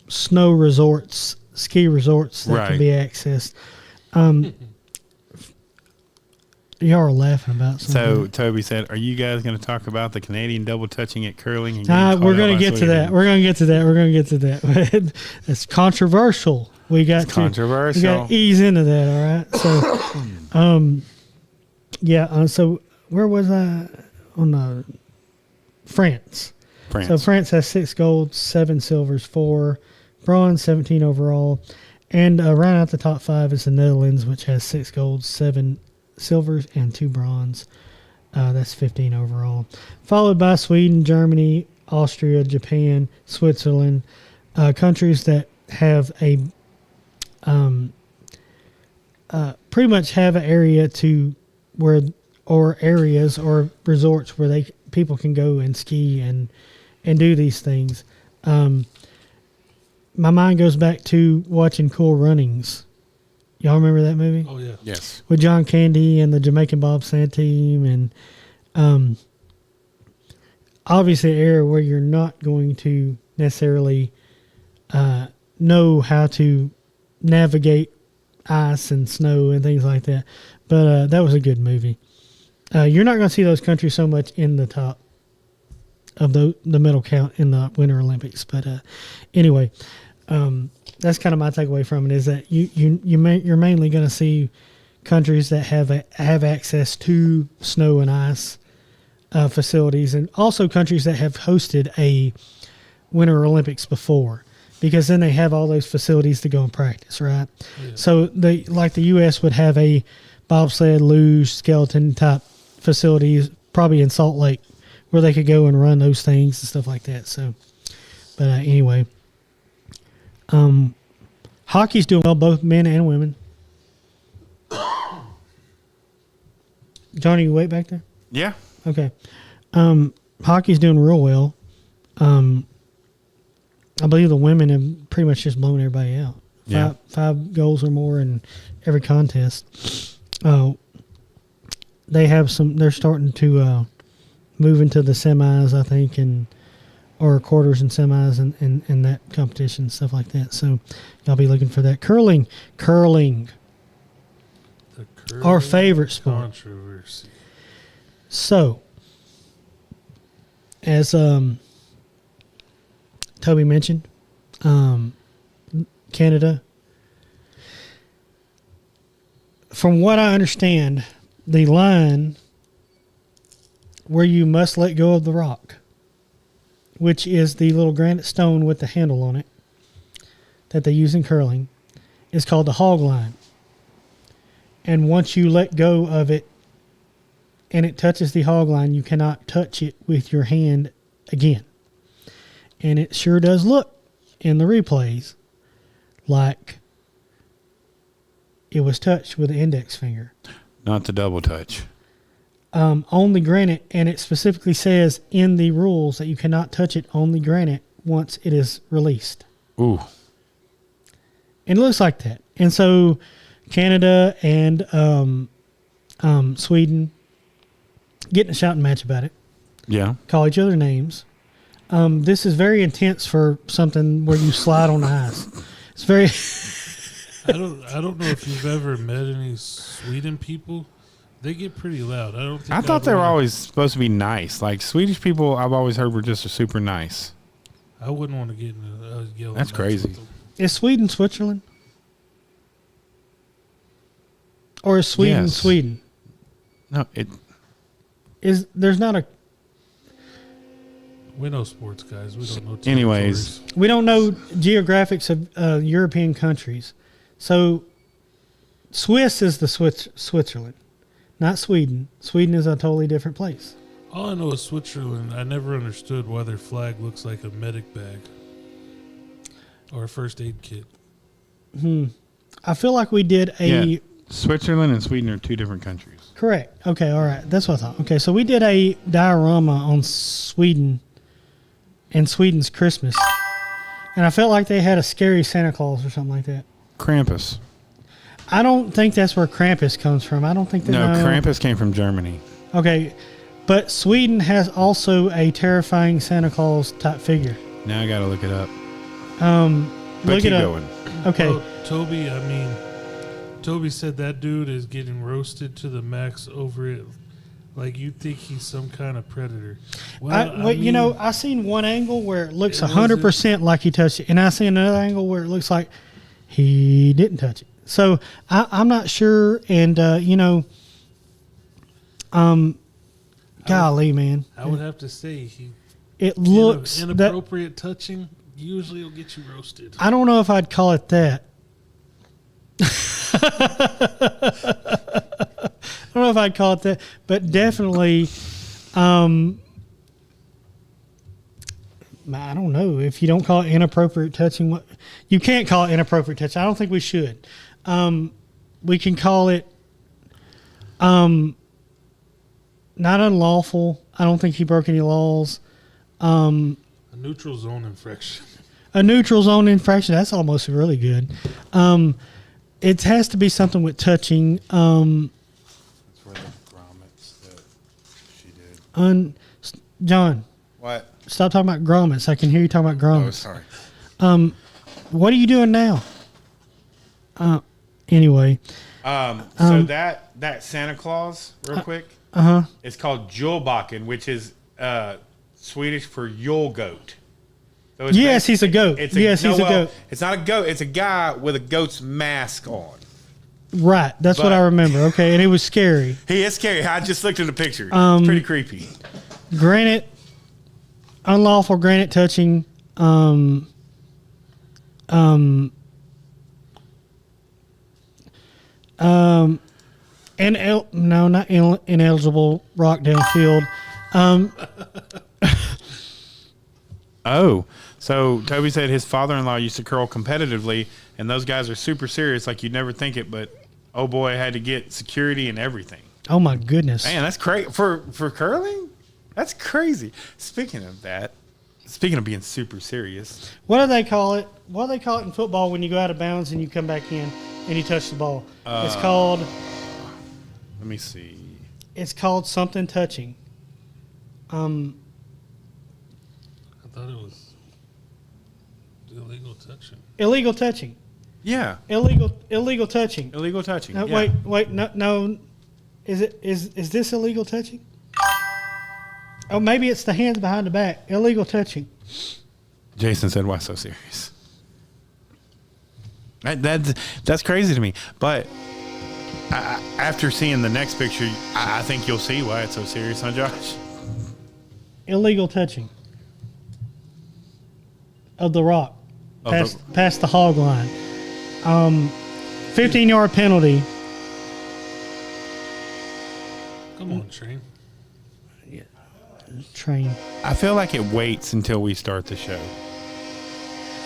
snow resorts, ski resorts that can be accessed. Y'all are laughing about something. So Toby said, "Are you guys going to talk about the Canadian double touching at curling?" And We're going to get to that. We're going to get to that. It's controversial. We got to ease into that. All right. So, so where was I on France? So France has 6 golds, 7 silvers, 4 bronze, 17 overall, and round out the top 5 is the Netherlands, which has 6 golds, 7 silvers, and 2 bronze. That's 15 overall. Followed by Sweden, Germany, Austria, Japan, Switzerland, countries that have a pretty much have an area to where, or areas or resorts where people can go and ski and do these things. My mind goes back to watching Cool Runnings. Y'all remember that movie? Oh, yeah. Yes. With John Candy and the Jamaican bobsled team, and obviously an area where you're not going to necessarily know how to navigate ice and snow and things like that. But that was a good movie. You're not going to see those countries so much in the top of the medal count in the Winter Olympics. But anyway, that's kind of my takeaway from it, is that you're mainly going to see countries that have access to snow and ice facilities, and also countries that have hosted a Winter Olympics before, because then they have all those facilities to go and practice, right? Yeah. So the U.S. would have a bobsled, luge, skeleton type facilities, probably in Salt Lake, where they could go and run those things and stuff like that. So, but anyway, hockey's doing well, both men and women. Johnny, you wait back there? Yeah. Okay. Hockey's doing real well. I believe the women have pretty much just blown everybody out. Yeah. 5 goals or more in every contest. They have some. They're starting to move into the semis, I think, or quarters and semis, and that competition, stuff like that. So y'all be looking for that. Curling, our favorite sport. Controversy. So, as Toby mentioned, Canada. From what I understand, the line where you must let go of the rock, which is the little granite stone with the handle on it that they use in curling, is called the hog line. And once you let go of it and it touches the hog line, you cannot touch it with your hand again. And it sure does look in the replays like it was touched with the index finger. Not the double touch. On the granite, and it specifically says in the rules that you cannot touch it on the granite once it is released. Ooh. And it looks like that. And so Canada and Sweden getting a shouting match about it. Yeah. Call each other names. This is very intense for something where you slide on the ice. It's very... I don't know if you've ever met any Sweden people. They get pretty loud. I thought they were always supposed to be nice. Like Swedish people, I've always heard were just super nice. I wouldn't want to get in a yelling. That's match crazy. with them. Is Sweden Switzerland? Or is Sweden Yes. Sweden? No, There's not a. We know sports, guys. We don't know. Anyways. territories. We don't know geographics of European countries. So Swiss is the Switzerland, not Sweden. Sweden is a totally different place. All I know is Switzerland. I never understood why their flag looks like a medic bag or a first aid kit. I feel like we did yeah. Switzerland and Sweden are two different countries. Correct. Okay, all right. That's what I thought. Okay, so we did a diorama on Sweden and Sweden's Christmas. And I felt like they had a scary Santa Claus or something like that. Krampus. I don't think that's where Krampus comes from. I don't think that. No, Krampus came from Germany. Okay, but Sweden has also a terrifying Santa Claus type figure. Now I got to look it up. Look keep it up. going. Okay. Oh, Toby said that dude is getting roasted to the max over it. Like, you think he's some kind of predator. Well, I seen one angle where it looks It 100% like he touched it, and I seen another angle where it looks like he didn't touch it. So I'm not sure, and golly, man, I would have to say it looks that inappropriate touching usually will get you roasted. I don't know if I'd call it that. I don't know if I'd call it that, but definitely, I don't know if you don't call it inappropriate touching. What you can't call it inappropriate touching. I don't think we should. We can call it not unlawful. I don't think he broke any laws. A neutral zone infraction. A neutral zone infraction. That's almost really good. It has to be something with touching. That's where the grommets that she did. John, What? stop talking about grommets. I can hear you talking about Oh, grommets. sorry. What are you doing now? Anyway. So that Santa Claus, real quick, it's called Julbakken, which is Swedish for Yule goat. So it's Yes, he's a goat. Yes, he's a goat. It's not a goat. It's a guy with a goat's mask on. Right. That's what But- I remember. Okay. And it was scary. He is scary. I just looked at the picture. It's pretty creepy. Granite, unlawful granite touching. Not ineligible rock downfield. Oh, so Toby said his father-in-law used to curl competitively, and those guys are super serious. Like you'd never think it, but oh boy, had to get security and everything. Oh my goodness. Man, that's crazy for curling. That's crazy. Speaking of being super serious, What do they call it? What do they call it in football when you go out of bounds and you come back in and you touch the ball? It's called. let me see. It's called something touching. I thought it was illegal touching. Illegal touching. Yeah, Illegal touching. illegal touching. No, Yeah. wait, no. Is this illegal touching? Oh, maybe it's the hands behind the back. Illegal touching. Jason said, "Why so serious?" That's crazy to me. But after seeing the next picture, I think you'll see why it's so serious, huh, Josh? Illegal touching of the rock Of past the hog line. 15-yard penalty. Come on, train. Train. I feel like it waits until we start the show.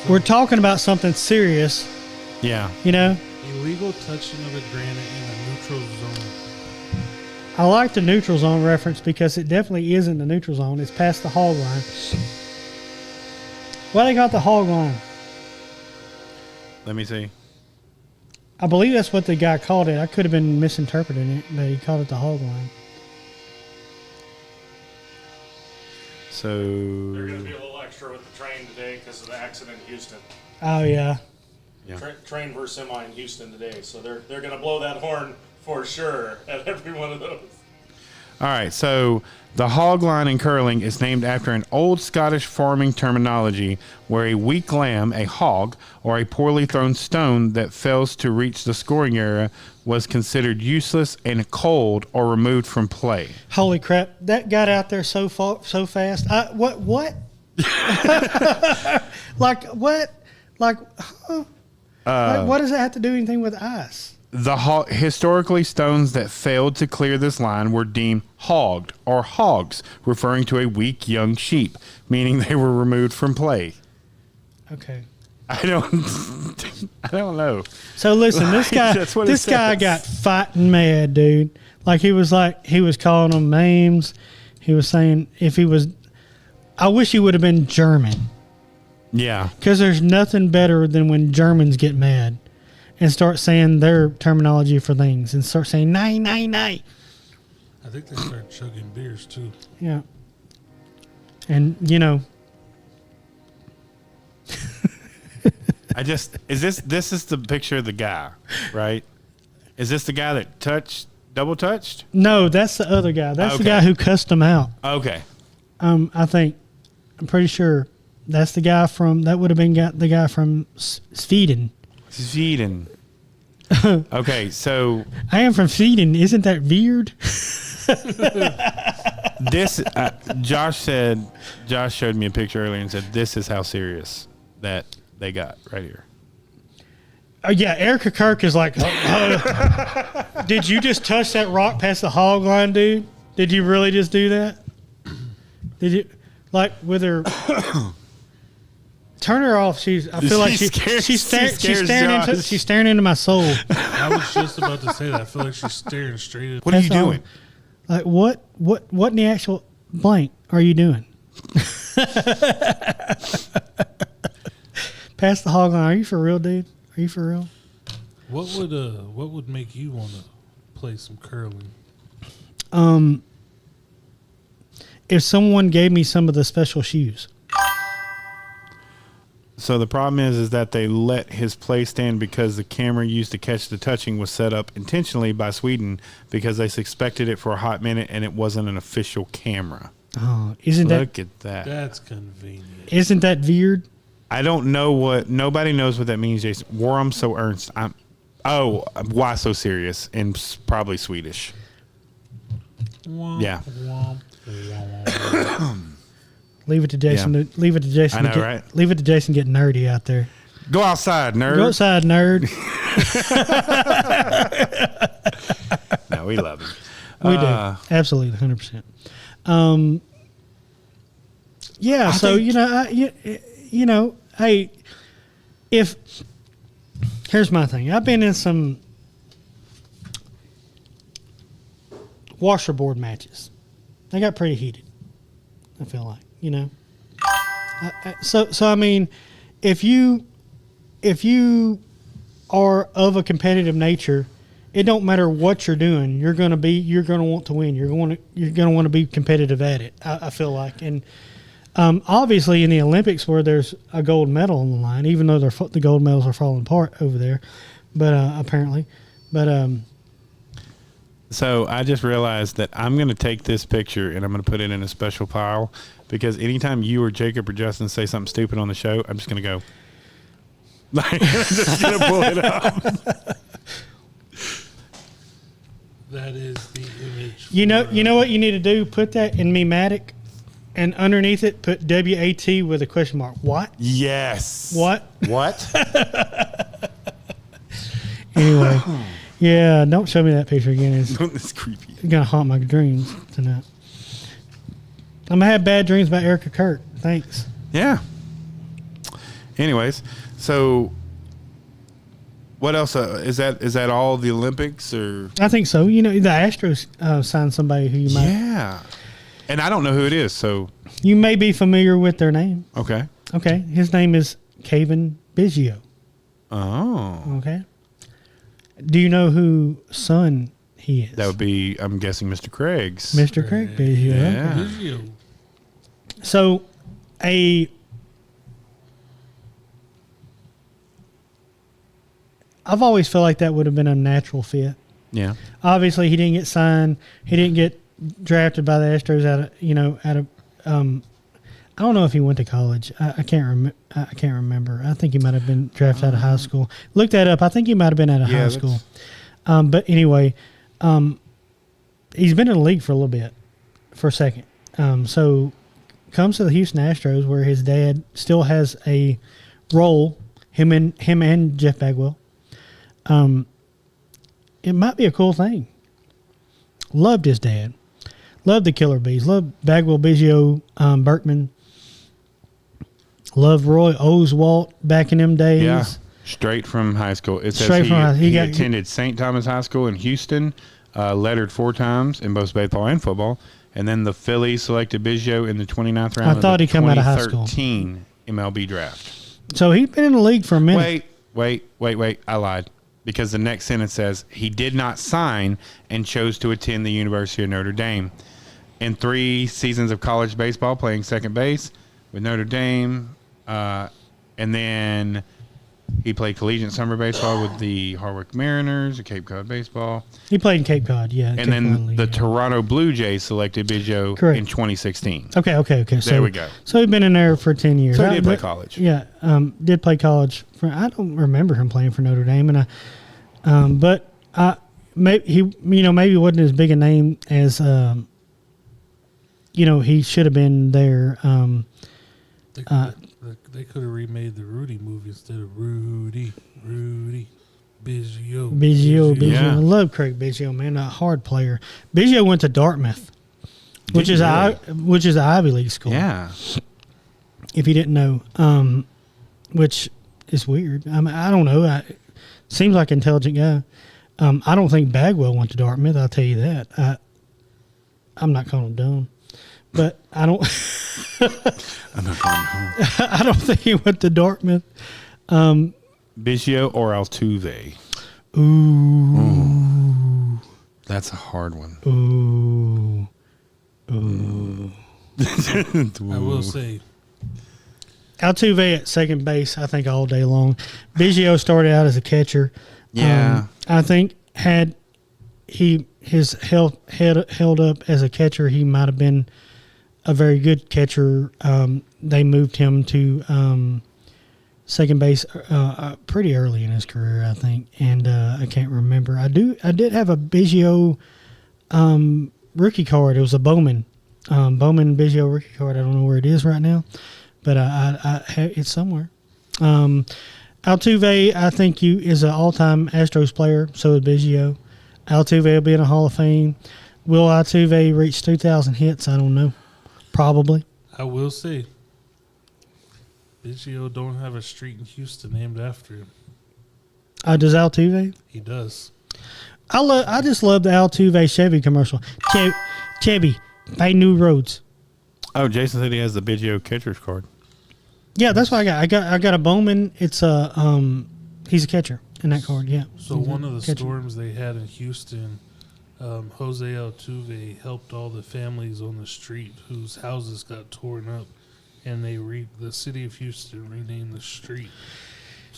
We're talking about something serious, Yeah. you know. Illegal touching of a granite in a neutral zone. I like the neutral zone reference because it definitely is in the neutral zone. It's past the hog line. Why they got the hog line? Let me see. I believe that's what the guy called it. I could have been misinterpreting it, but he called it the hog line. So They're going to be a little extra with the train today because of the accident in Houston. Oh yeah. Train versus semi in Houston today, so they're going to blow that horn for sure at every one of those. All right, so the hog line in curling is named after an old Scottish farming terminology where a weak lamb, a hog, or a poorly thrown stone that fails to reach the scoring area was considered useless and cold or removed from play. Holy crap! That got out there so fast. What? Like what? Like, huh? Like, what does it have to do anything with ice? Historically, stones that failed to clear this line were deemed hogged or hogs, referring to a weak young sheep, meaning they were removed from play. Okay. I don't know. So listen, this guy, That's what it this guy says. got fighting mad, dude. Like he was calling them names. He was saying I wish he would have been German, Yeah. because there's nothing better than when Germans get mad and start saying their terminology for things and start saying nay, nay, nay. I think they started chugging beers too. Yeah. And This is the picture of the guy, right? Is this the guy that double touched? no, that's the other guy. That's the Okay. guy who cussed him out. Okay. I'm pretty sure that's the guy that would have been the guy from Sweden. Sweden. Okay, so I am from Sweden. Isn't that weird? this Josh showed me a picture earlier and said this is how serious that they got right here. Oh, yeah, Erica Kirk is like, did you just touch that rock past the hog line, dude? Did you really just do that? Did you, like, with her? Turn her off. I feel like she's staring into my soul. I was just about to say that. I feel like she's staring straight at. What are you That's all. doing? Like, what in the actual blank are you doing? Past the hog line. Are you for real, dude? Are you for real? What would make you want to play some curling? If someone gave me some of the special shoes. So the problem is that they let his play stand because the camera used to catch the touching was set up intentionally by Sweden because they suspected it for a hot minute and it wasn't an official camera. Oh, Look at that. That's convenient. Isn't that weird? I don't know nobody knows what that means, Jason. Warum so ernst? Why so serious? And probably Swedish. Womp, Yeah. womp, womp. Leave it to Jason. Yeah. Leave it to Jason. I know, to get, right? Leave it to Jason to get nerdy out there. Go outside, nerd. Go outside, nerd. No, we love him. We do, absolutely, 100%. Yeah. So hey, here's my thing. I've been in some washerboard matches. They got pretty heated. I feel like, So I mean, if you are of a competitive nature, it don't matter what you're doing. You're gonna want to win. You're gonna want to be competitive at it. I feel like, and obviously in the Olympics where there's a gold medal on the line, even though the gold medals are falling apart over there, but apparently, So I just realized that I'm going to take this picture and I'm going to put it in a special pile because anytime you or Jacob or Justin say something stupid on the show, I'm just going to go. I'm just going to pull it up. That is the image. you know what you need to do? Put that in Mematic, and underneath it put WAT with a question mark. What? Yes. What? What? Anyway, yeah. Don't show me that picture again. It's creepy. It's gonna haunt my dreams tonight. I'm gonna have bad dreams about Erica Kirk. Thanks. Yeah. Anyways, so what else? Is that all the Olympics or? I think so. The Astros signed somebody who you might Yeah. And I don't know who it is, so you may be familiar with their name. okay. Okay, his name is Kevin Biggio. Oh. Okay. Do you know who son he is? That would be, I'm guessing, Mr. Craig's. Mr. Craig Biggio. Yeah. Video. So, I've always felt like that would have been a natural fit. Yeah. Obviously, he didn't get signed. He didn't get drafted by the Astros out of I don't know if he went to college. I can't remember. I think he might have been drafted out of high school. Look that up. I think he might have been out of high school. But anyway, he's been in the league for a little bit, for a second. So comes to the Houston Astros where his dad still has a role. Him and Jeff Bagwell. It might be a cool thing. Loved his dad. Loved the Killer Bees. Loved Bagwell, Biggio, Berkman. Loved Roy Oswalt back in them days. Yeah, straight from high school. It says Straight from high- he he got- attended St. Thomas High School in Houston, lettered 4 times in both baseball and football, and then the Phillies selected Biggio in the 29th round I thought of the he come out of high school. 2013 MLB draft. So he's been in the league for a minute. Wait. I lied. Because the next sentence says he did not sign and chose to attend the University of Notre Dame. In 3 seasons of college baseball, playing second base with Notre Dame, and then he played collegiate summer baseball with the Harwick Mariners, Cape Cod baseball. He played in Cape Cod, yeah. And Cape then Cod League, the yeah. Toronto Blue Jays selected Biggio Correct. in 2016. Okay. So, There we go. So he's been in there for 10 years. So he did play college. Yeah, did play college. I don't remember him playing for Notre Dame, and maybe wasn't as big a name as he should have been there. They could have remade the Rudy movie instead of Rudy Biggio. Biggio. Yeah. I love Craig Biggio, man, a hard player. Biggio went to Dartmouth, which is an Ivy League school. Yeah. If you didn't know, which is weird. I mean, I don't know. Seems like an intelligent guy. I don't think Bagwell went to Dartmouth. I'll tell you that. I'm not calling him dumb, but I don't. I'm not going home. I don't think he went to Dartmouth. Biggio or Altuve? Ooh. That's a hard one. Ooh. I will say, Altuve at second base, I think, all day long. Biggio started out as a catcher. Yeah. I think had his health held up as a catcher, he might have been a very good catcher. They moved him to second base pretty early in his career, I think, and I can't remember. I did have a Biggio rookie card. It was a Bowman Biggio rookie card. I don't know where it is right now, but I it's somewhere. Altuve, I think is an all-time Astros player. So is Biggio. Altuve will be in a Hall of Fame. Will Altuve reach 2,000 hits? I don't know. Probably. I will say, Biggio don't have a street in Houston named after him. Does Altuve? He does. I just love the Altuve Chevy commercial. Chevy, buy new roads. Oh, Jason said he has the Biggio catcher's card. Yeah, that's what I got. I got a Bowman. It's he's a catcher in that card. Yeah. So He's a one of the catcher. storms they had in Houston, Jose Altuve helped all the families on the street whose houses got torn up, and the city of Houston renamed the street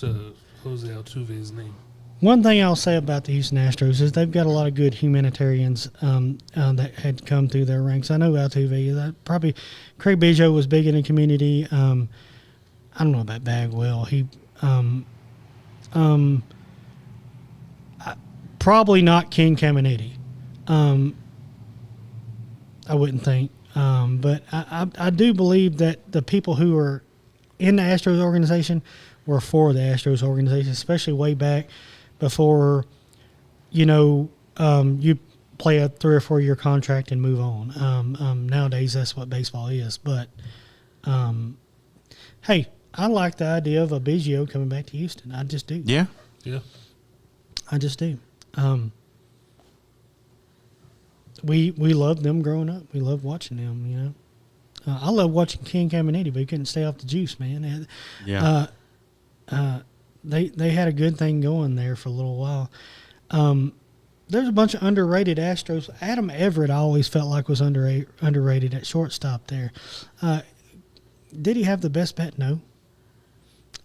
to Jose Altuve's name. One thing I'll say about the Houston Astros is they've got a lot of good humanitarians that had come through their ranks. I know Altuve, probably Craig Biggio was big in the community. I don't know about Bagwell. He probably not King Caminiti. I wouldn't think. But I do believe that the people who are in the Astros organization were for the Astros organization, especially way back before, you play a 3 or 4 year contract and move on. Nowadays, that's what baseball is. But, hey, I like the idea of a Biggio coming back to Houston. I just do. Yeah. Yeah. I just do. We loved them growing up. We loved watching them, I love watching King Caminiti, but he couldn't stay off the juice, man. Yeah. They had a good thing going there for a little while. There's a bunch of underrated Astros. Adam Everett I always felt like was underrated at shortstop there. Did he have the best bat? No.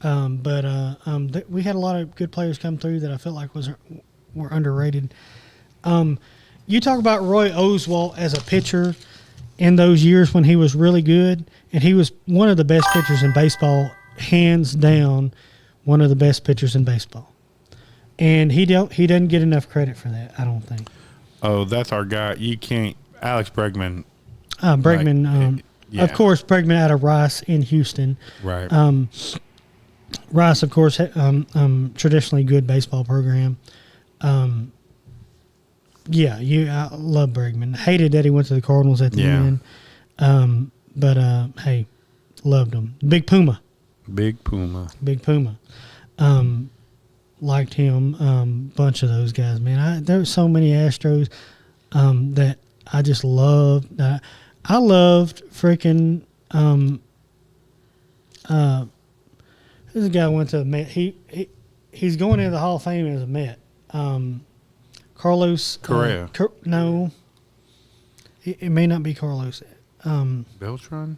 We had a lot of good players come through that I felt like were underrated. you talk about Roy Oswalt as a pitcher in those years when he was really good, and he was one of the best pitchers in baseball, hands down, one of the best pitchers in baseball. And he doesn't get enough credit for that, I don't think. Oh, that's our guy. You can't. Alex Bregman. Bregman, yeah. of course, Bregman out of Rice in Houston. Right. Rice, of course, traditionally good baseball program. I love Bregman. Hated that he went to the Cardinals at the end. But hey, loved him. Big Puma. Liked him. Bunch of those guys, man. There's so many Astros that I just loved. I loved freaking. This guy went to the Met. He's going into the Hall of Fame as a Met. Carlos Correa. No, it may not be Carlos. Beltran.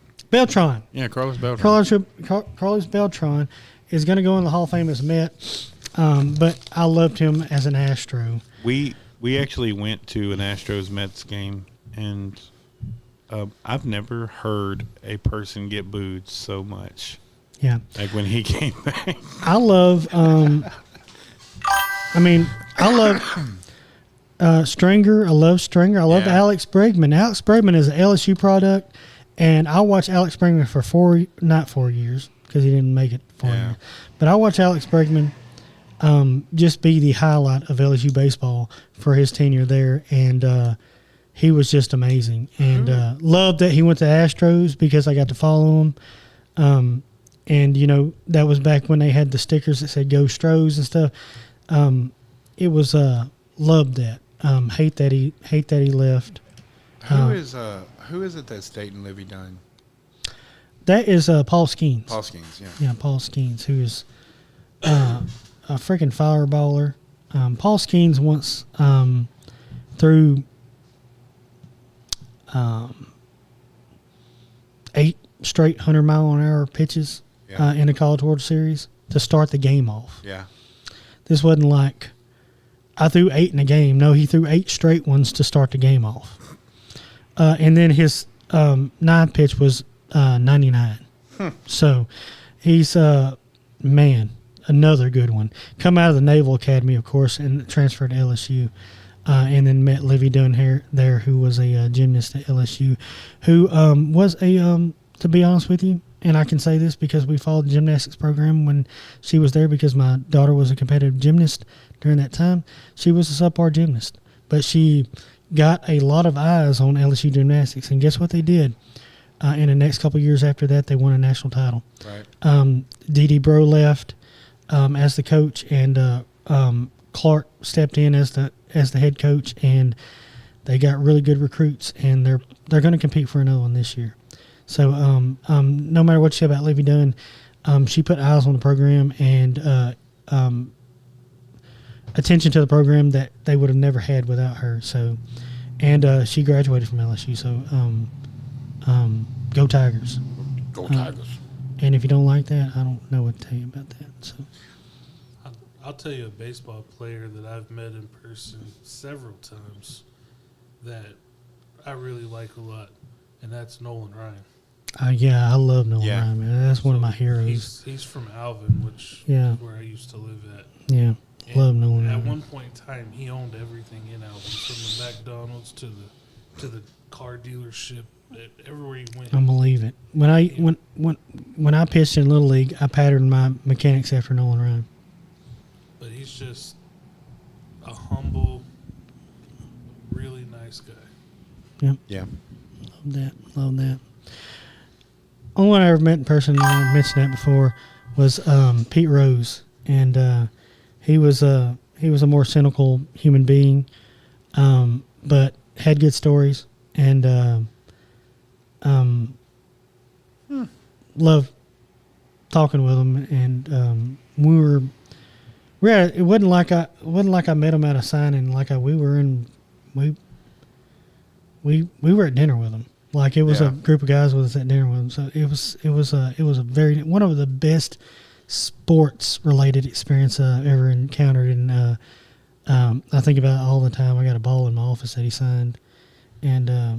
Yeah, Carlos Beltran. Carlos Beltran is going to go in the Hall of Fame as a Met. But I loved him as an Astro. We actually went to an Astros Mets game, and I've never heard a person get booed so much. Yeah. Like when he came back. I love Stringer. I love Stringer. I love Alex Bregman. Alex Bregman is an LSU product, and I watched Alex Bregman for not 4 years because he didn't make it 4 years. But I watched Alex Bregman just be the highlight of LSU baseball for his tenure there, and he was just amazing. And loved that he went to Astros because I got to follow him. And that was back when they had the stickers that said "Go Stros" and stuff. It was loved that. Hate that he left. Who is it that's dating Livy Dunn? That is Paul Skeens. Paul Skeens, yeah. Yeah, Paul Skeens, who is a freaking fireballer. Paul Skeens once threw 8 straight 100-mile-an-hour pitches in a College World Series to start the game off. Yeah. This wasn't like I threw 8 in a game. No, he threw 8 straight ones to start the game off. And then his 9th pitch was 99. So he's, another good one. Come out of the Naval Academy, of course, and transferred to LSU. And then met Livy Dunn there, who was a gymnast at LSU, who was to be honest with you, and I can say this because we followed the gymnastics program when she was there because my daughter was a competitive gymnast during that time. She was a subpar gymnast, but she got a lot of eyes on LSU gymnastics, and guess what they did? In the next couple of years after that, they won a national title. Right. Dee Dee Bro left as the coach, and Clark stepped in as the head coach, and they got really good recruits, and they're going to compete for another one this year. So no matter what you say about Livy Dunn, she put eyes on the program and attention to the program that they would have never had without her. So, and she graduated from LSU. So, go Tigers! Go Tigers! And if you don't like that, I don't know what to tell you about that. So, I'll tell you a baseball player that I've met in person several times that I really like a lot, and that's Nolan Ryan. Yeah, I love Nolan Ryan, man. That's one of my heroes. He's from Alvin, which is where I used to live at. Yeah, And love Nolan Ryan. At one point in time, he owned everything in Alvin, from the McDonald's to the car dealership. Everywhere he went, I believe it. When I pitched in Little League, I patterned my mechanics after Nolan Ryan. But he's just a humble, really nice guy. Yep. Yeah. Love that. Only one I ever met in person, and I mentioned that before, was Pete Rose, and he was a more cynical human being, but had good stories, and loved talking with him. And it wasn't like I met him at a signing. We were at dinner with him. Like, it was a group of guys with us at dinner with him. So it was one of the best sports related experience I ever encountered. And I think about it all the time. I got a ball in my office that he signed, and I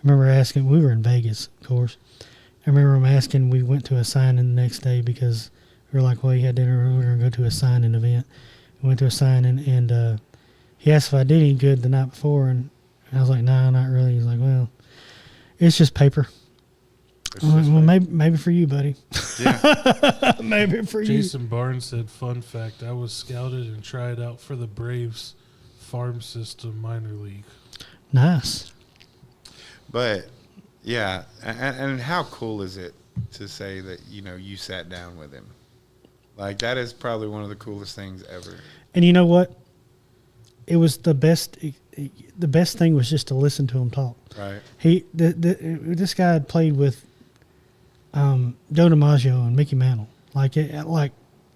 remember asking. We were in Vegas, of course. I remember him asking. We went to a signing the next day because we were like, "Well, he had dinner. We were going to go to a signing event." We went to a signing, and he asked if I did any good the night before, and I was like, "No, not really." He's like, "Well, it's just paper." I'm like, well, maybe for you, buddy. Yeah. Maybe for you. Jason Barnes said, "Fun fact: I was scouted and tried out for the Braves farm system minor league." Nice. But yeah, and how cool is it to say that you sat down with him? Like that is probably one of the coolest things ever. And you know what? It was the best. The best thing was just to listen to him talk. Right. This guy had played with Joe DiMaggio and Mickey Mantle. Like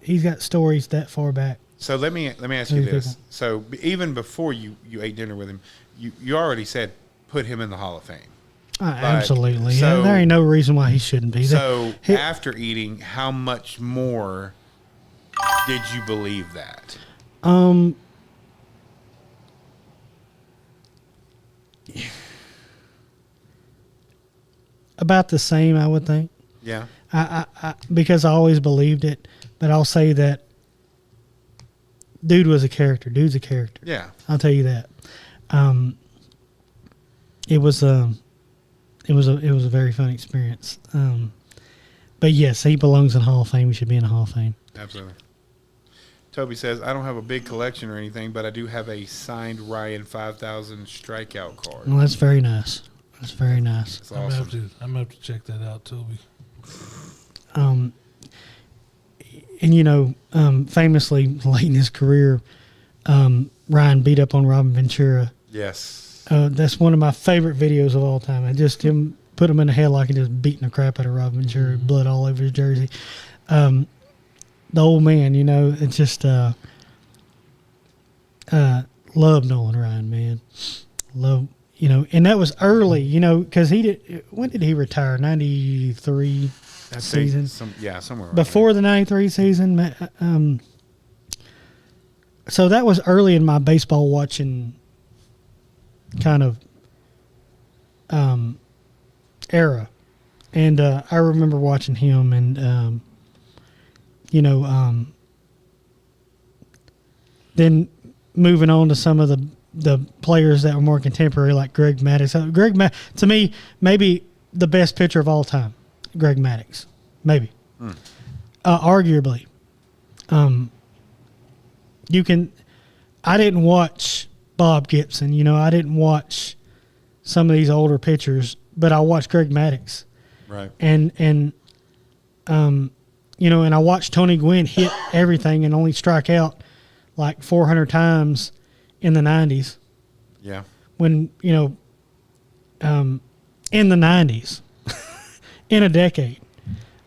he's got stories that far back. So let me ask you this. So even before you ate dinner with him, you already said put him in the Hall of Fame. Absolutely. So, yeah, there ain't no reason why he shouldn't be. So after eating, how much more did you believe that? About the same, I would think. Yeah. I because I always believed it, but I'll say that dude was a character. Dude's a character. Yeah. I'll tell you that. It was a very fun experience. But yes, he belongs in the Hall of Fame. He should be in the Hall of Fame. Absolutely. Toby says, I don't have a big collection or anything, but I do have a signed Ryan 5000 strikeout card. Well, that's very nice. That's very nice. That's I'm awesome. gonna have to check that out, Toby. And famously late in his career, Ryan beat up on Robin Ventura. Yes. That's one of my favorite videos of all time. I just him put him in a headlock and just beating the crap out of Robin Ventura, blood all over his jersey. The old man, it just love Nolan Ryan, man. Love, and that was early, because when did he retire? 93 season? Somewhere. Before the 93 season. So that was early in my baseball watching kind of era. And I remember watching him and, then moving on to some of the players that were more contemporary, like Greg Maddux. To me, maybe the best pitcher of all time, Greg Maddux. Maybe. Arguably. I didn't watch Bob Gibson. I didn't watch some of these older pitchers, but I watched Greg Maddux. Right. And I watched Tony Gwynn hit everything and only strike out like 400 times in the 90s. Yeah. When, in the 90s, in a decade.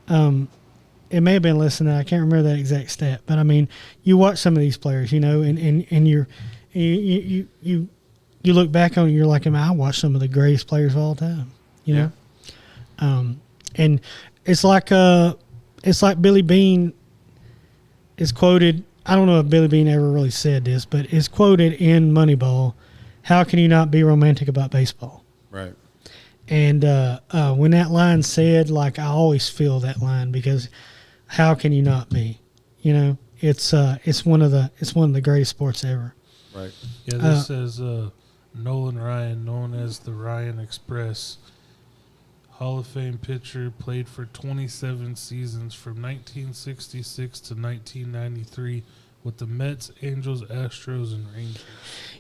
It may have been less than that. I can't remember that exact stat. But, I mean, you watch some of these players, and you look back on it, you're like, I watched some of the greatest players of all time, Yeah. And it's like Billy Beane is quoted. I don't know if Billy Beane ever really said this, but it's quoted in Moneyball. How can you not be romantic about baseball? Right. And when that line's said, I always feel that line because how can you not be? It's one of the greatest sports ever. Right. Yeah, this says Nolan Ryan, known as the Ryan Express, Hall of Fame pitcher, played for 27 seasons from 1966 to 1993 with the Mets, Angels, Astros, and Rangers.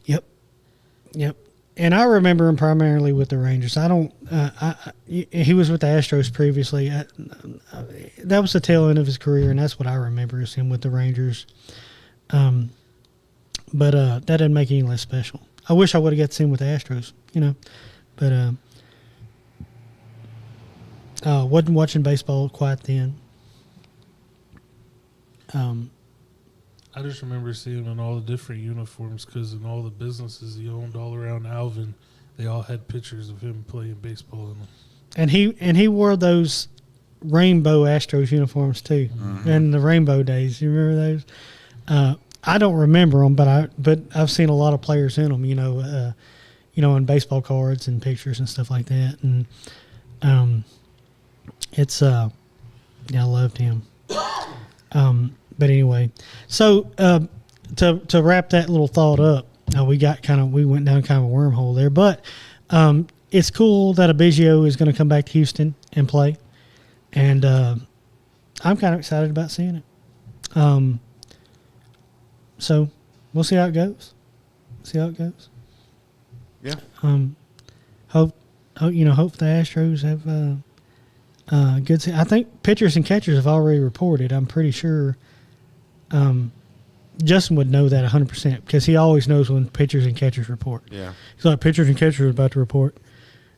Yep. And I remember him primarily with the Rangers. He was with the Astros previously. That was the tail end of his career, and that's what I remember is him with the Rangers. But that didn't make it any less special. I wish I would have got to see him with the Astros, But wasn't watching baseball quite then. I just remember seeing him in all the different uniforms because in all the businesses he owned all around Alvin, they all had pictures of him playing baseball in them. And he wore those rainbow Astros uniforms too, in the rainbow days. You remember those? I don't remember them, but I've seen a lot of players in them. In baseball cards and pictures and stuff like that. And it's I loved him. But anyway, so to wrap that little thought up, we went down kind of a wormhole there, but it's cool that Abigio is going to come back to Houston and play, and I'm kind of excited about seeing it. So we'll see how it goes. Yeah. Hope the Astros have good. I think pitchers and catchers have already reported. I'm pretty sure Justin would know that 100% because he always knows when pitchers and catchers report. Yeah. He's like, pitchers and catchers are about to report.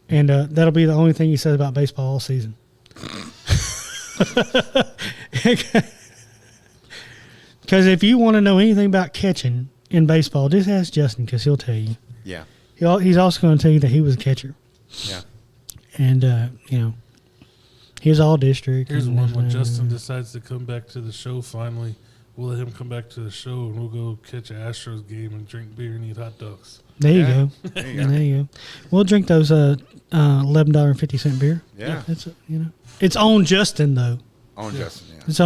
And that'll be the only thing he says about baseball all season. Because if you want to know anything about catching in baseball, just ask Justin because he'll tell you. Yeah. He's also going to tell you that he was a catcher. Yeah. And, he was all district. Here's one when Justin decides to come back to the show finally. We'll let him come back to the show and we'll go catch an Astros game and drink beer and eat hot dogs. There you go. There you go. There you go. We'll drink those $11.50 beer. Yeah. It's it's on Justin though. On Justin, yeah. It's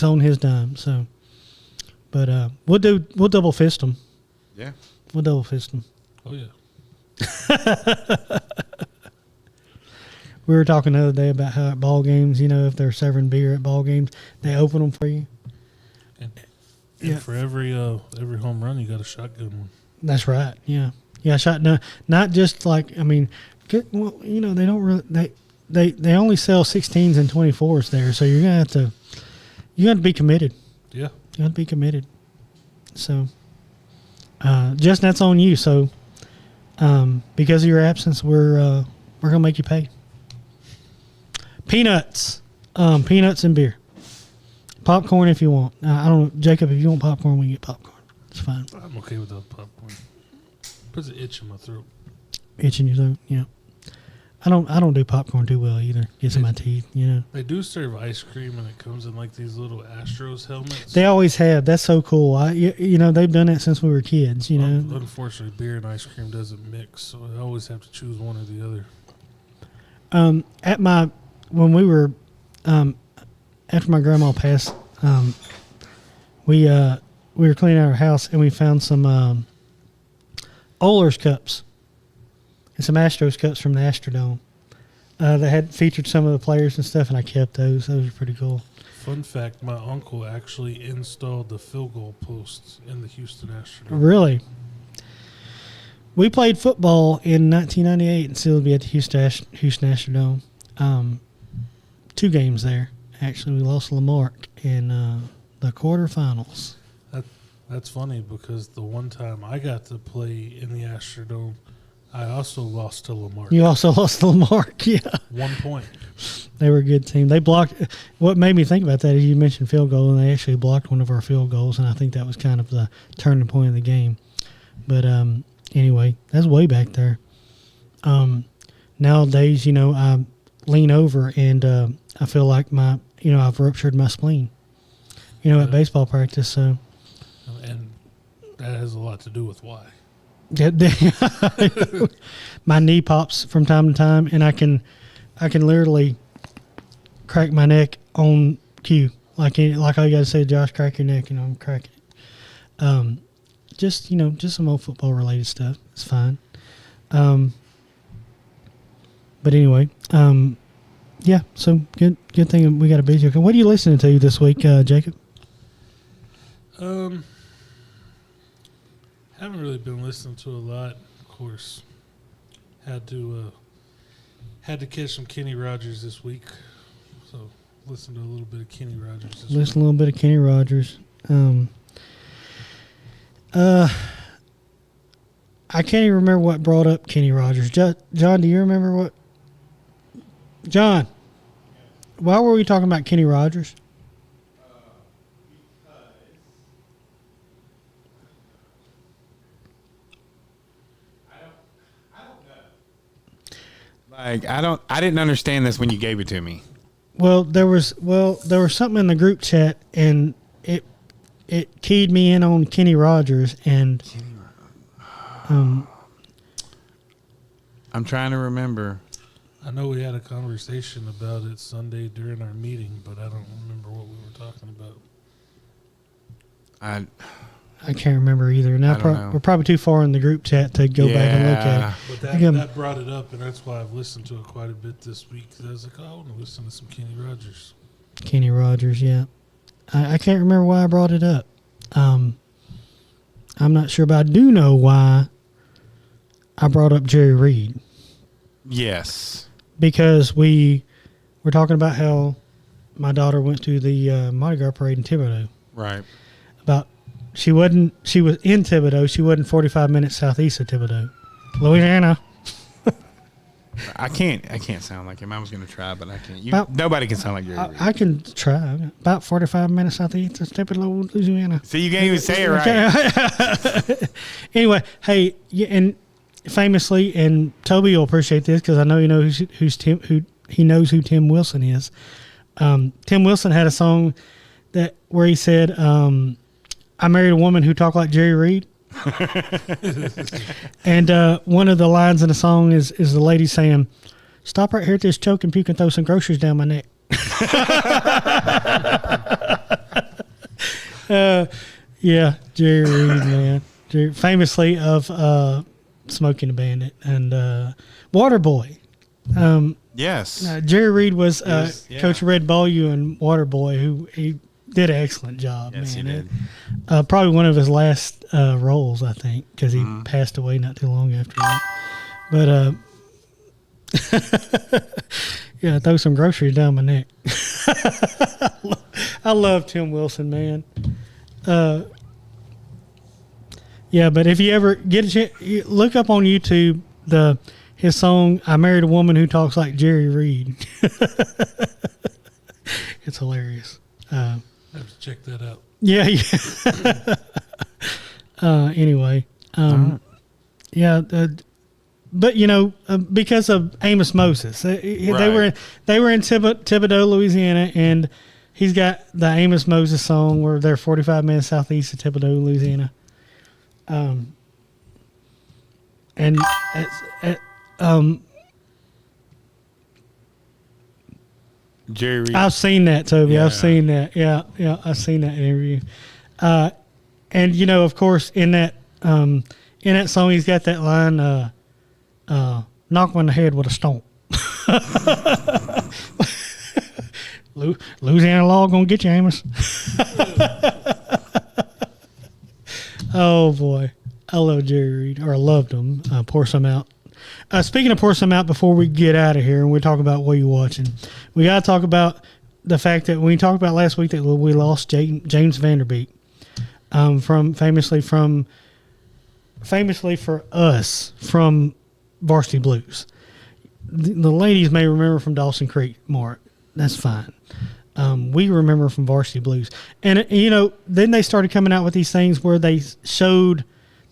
on his dime. So, but we'll double fist them. Yeah. We'll double fist them. Oh yeah. We were talking the other day about how at ball games, if they're serving beer at ball games, they open them for you. And Yeah. for every home run, you got a shotgun one. That's right. Yeah. Yeah. Not just like, they don't really, they only sell 16s and 24s there. So you're going to be committed. Yeah. You have to be committed. So, Justin, that's on you. So, because of your absence, we're going to make you pay. Peanuts and beer. Popcorn if you want. I don't know, Jacob. If you want popcorn, we can get popcorn. It's fine. I'm okay with that popcorn. Puts an itch in my throat. Itching your throat, yeah. I don't do popcorn too well either. Gets in my teeth, They do serve ice cream, and it comes in like these little Astros helmets. They always have. That's so cool. They've done that since we were kids. Unfortunately, beer and ice cream doesn't mix, so I always have to choose one or the other. When we were after my grandma passed, we were cleaning out our house and we found some Ohlers cups and some Astros cups from the Astrodome. That had featured some of the players and stuff, and I kept those. Those were pretty cool. Fun fact, my uncle actually installed the field goal posts in the Houston Astrodome. Really? We played football in 1998 in Silsbee at the Houston Astrodome. 2 games there. Actually, we lost Lamarck in the quarterfinals. That's funny because the one time I got to play in the Astrodome, I also lost to Lamar. You also lost to Lamarck, yeah. 1 point. They were a good team. They blocked. What made me think about that is you mentioned field goal, and they actually blocked one of our field goals, and I think that was kind of the turning point of the game. But anyway, that's way back there. Nowadays, I lean over and I feel like I've ruptured my spleen, at baseball practice. So, and that has a lot to do with why. My knee pops from time to time, and I can literally crack my neck on cue. Like all you got to say, Josh, crack your neck, I'm cracking it. Just some old football related stuff. It's fine. But anyway, yeah. So good thing we got a busy. What are you listening to this week, Jacob? Haven't really been listening to a lot. Of course, had to catch some Kenny Rogers this week, so listen to a little bit of Kenny Rogers this week. Listen a little bit of Kenny Rogers. I can't even remember what brought up Kenny Rogers. John, do you remember what? John, why were we talking about Kenny Rogers? Like I didn't understand this when you gave it to me. Well, there was something in the group chat, and it keyed me in on Kenny Rogers, and I'm trying to remember. I know we had a conversation about it Sunday during our meeting, but I don't remember what we were talking about. I can't remember either. Now I don't know. we're probably too far in the group chat to go back and look at it. But Again, that brought it up, and that's why I've listened to it quite a bit this week. 'Cause I was like, oh, I want to listen to some Kenny Rogers. Kenny Rogers, yeah. I can't remember why I brought it up. I'm not sure, but I do know why I brought up Jerry Reed. Yes. Because we were talking about how my daughter went to the Mardi Gras parade in Thibodeau. Right. She was in Thibodeau. She wasn't 45 minutes southeast of Thibodeau, Louisiana. I can't sound like him. I was going to try, but I can't. Nobody can sound like Jerry Reed. I can try. About 45 minutes southeast of Thibodeau, Louisiana. See, you can't even say it right. Anyway, hey, and famously, and Toby will appreciate this because I know you know he knows who Tim Wilson is. Tim Wilson had a song where he said, "I married a woman who talked like Jerry Reed." And one of the lines in the song is the lady saying, "Stop right here at this choke and puke and throw some groceries down my neck." Yeah, Jerry Reed, man. Famously of Smoking the Bandit and Waterboy. Yes. Jerry Reed was yeah. Coach Red Beaulieu and Waterboy, who he did an excellent job. Yes, man. he did. Probably one of his last roles, I think, because he passed away not too long after that. But yeah, throw some groceries down my neck. I love Tim Wilson, man. Yeah, but if you ever get a chance, look up on YouTube his song "I Married a Woman Who Talks Like Jerry Reed." It's hilarious. I have to check that out. Yeah. Anyway, yeah, but because of Amos Moses, they were in Thibodaux, Louisiana, and he's got the Amos Moses song where they're 45 minutes southeast of Thibodaux, Louisiana. And Jerry Reed. I've seen that, Toby. Yeah. I've seen that. Yeah, I've seen that interview. And of course, in that song, he's got that line, "Knock him on the head with a stone." Louisiana law gonna get you, Amos. Oh boy, I love Jerry Reed, or I loved him. Pour some out. Speaking of pour some out, before we get out of here and we talk about what you're watching, we got to talk about the fact that we talked about last week that we lost James Vanderbeek, famously for us from Varsity Blues. The ladies may remember from Dawson Creek more. That's fine. We remember from Varsity Blues. And, then they started coming out with these things where they showed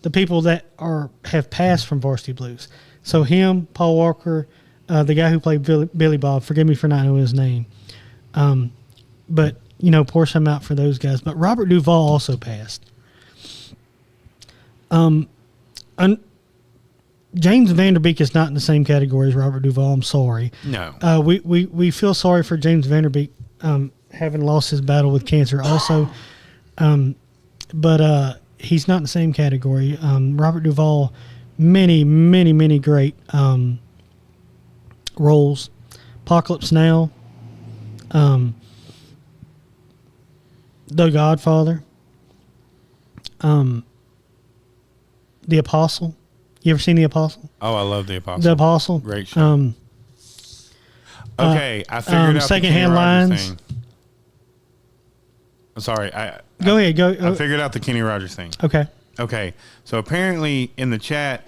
the people that have passed from Varsity Blues. So him, Paul Walker, the guy who played Billy Bob, forgive me for not knowing his name. But, pour some out for those guys. But Robert Duvall also passed. James Vanderbeek is not in the same category as Robert Duvall. I'm sorry. No. We feel sorry for James Vanderbeek having lost his battle with cancer also. But he's not in the same category. Robert Duvall, many, many, many great roles. Apocalypse Now. The Godfather. The Apostle. You ever seen The Apostle? Oh, I love The Apostle. The Apostle. Great show. Okay, I figured out Secondhand the Kenny Rogers Lines. thing. I'm sorry. Go ahead. Go. I figured out the Kenny Rogers thing. Okay. Okay, so apparently in the chat,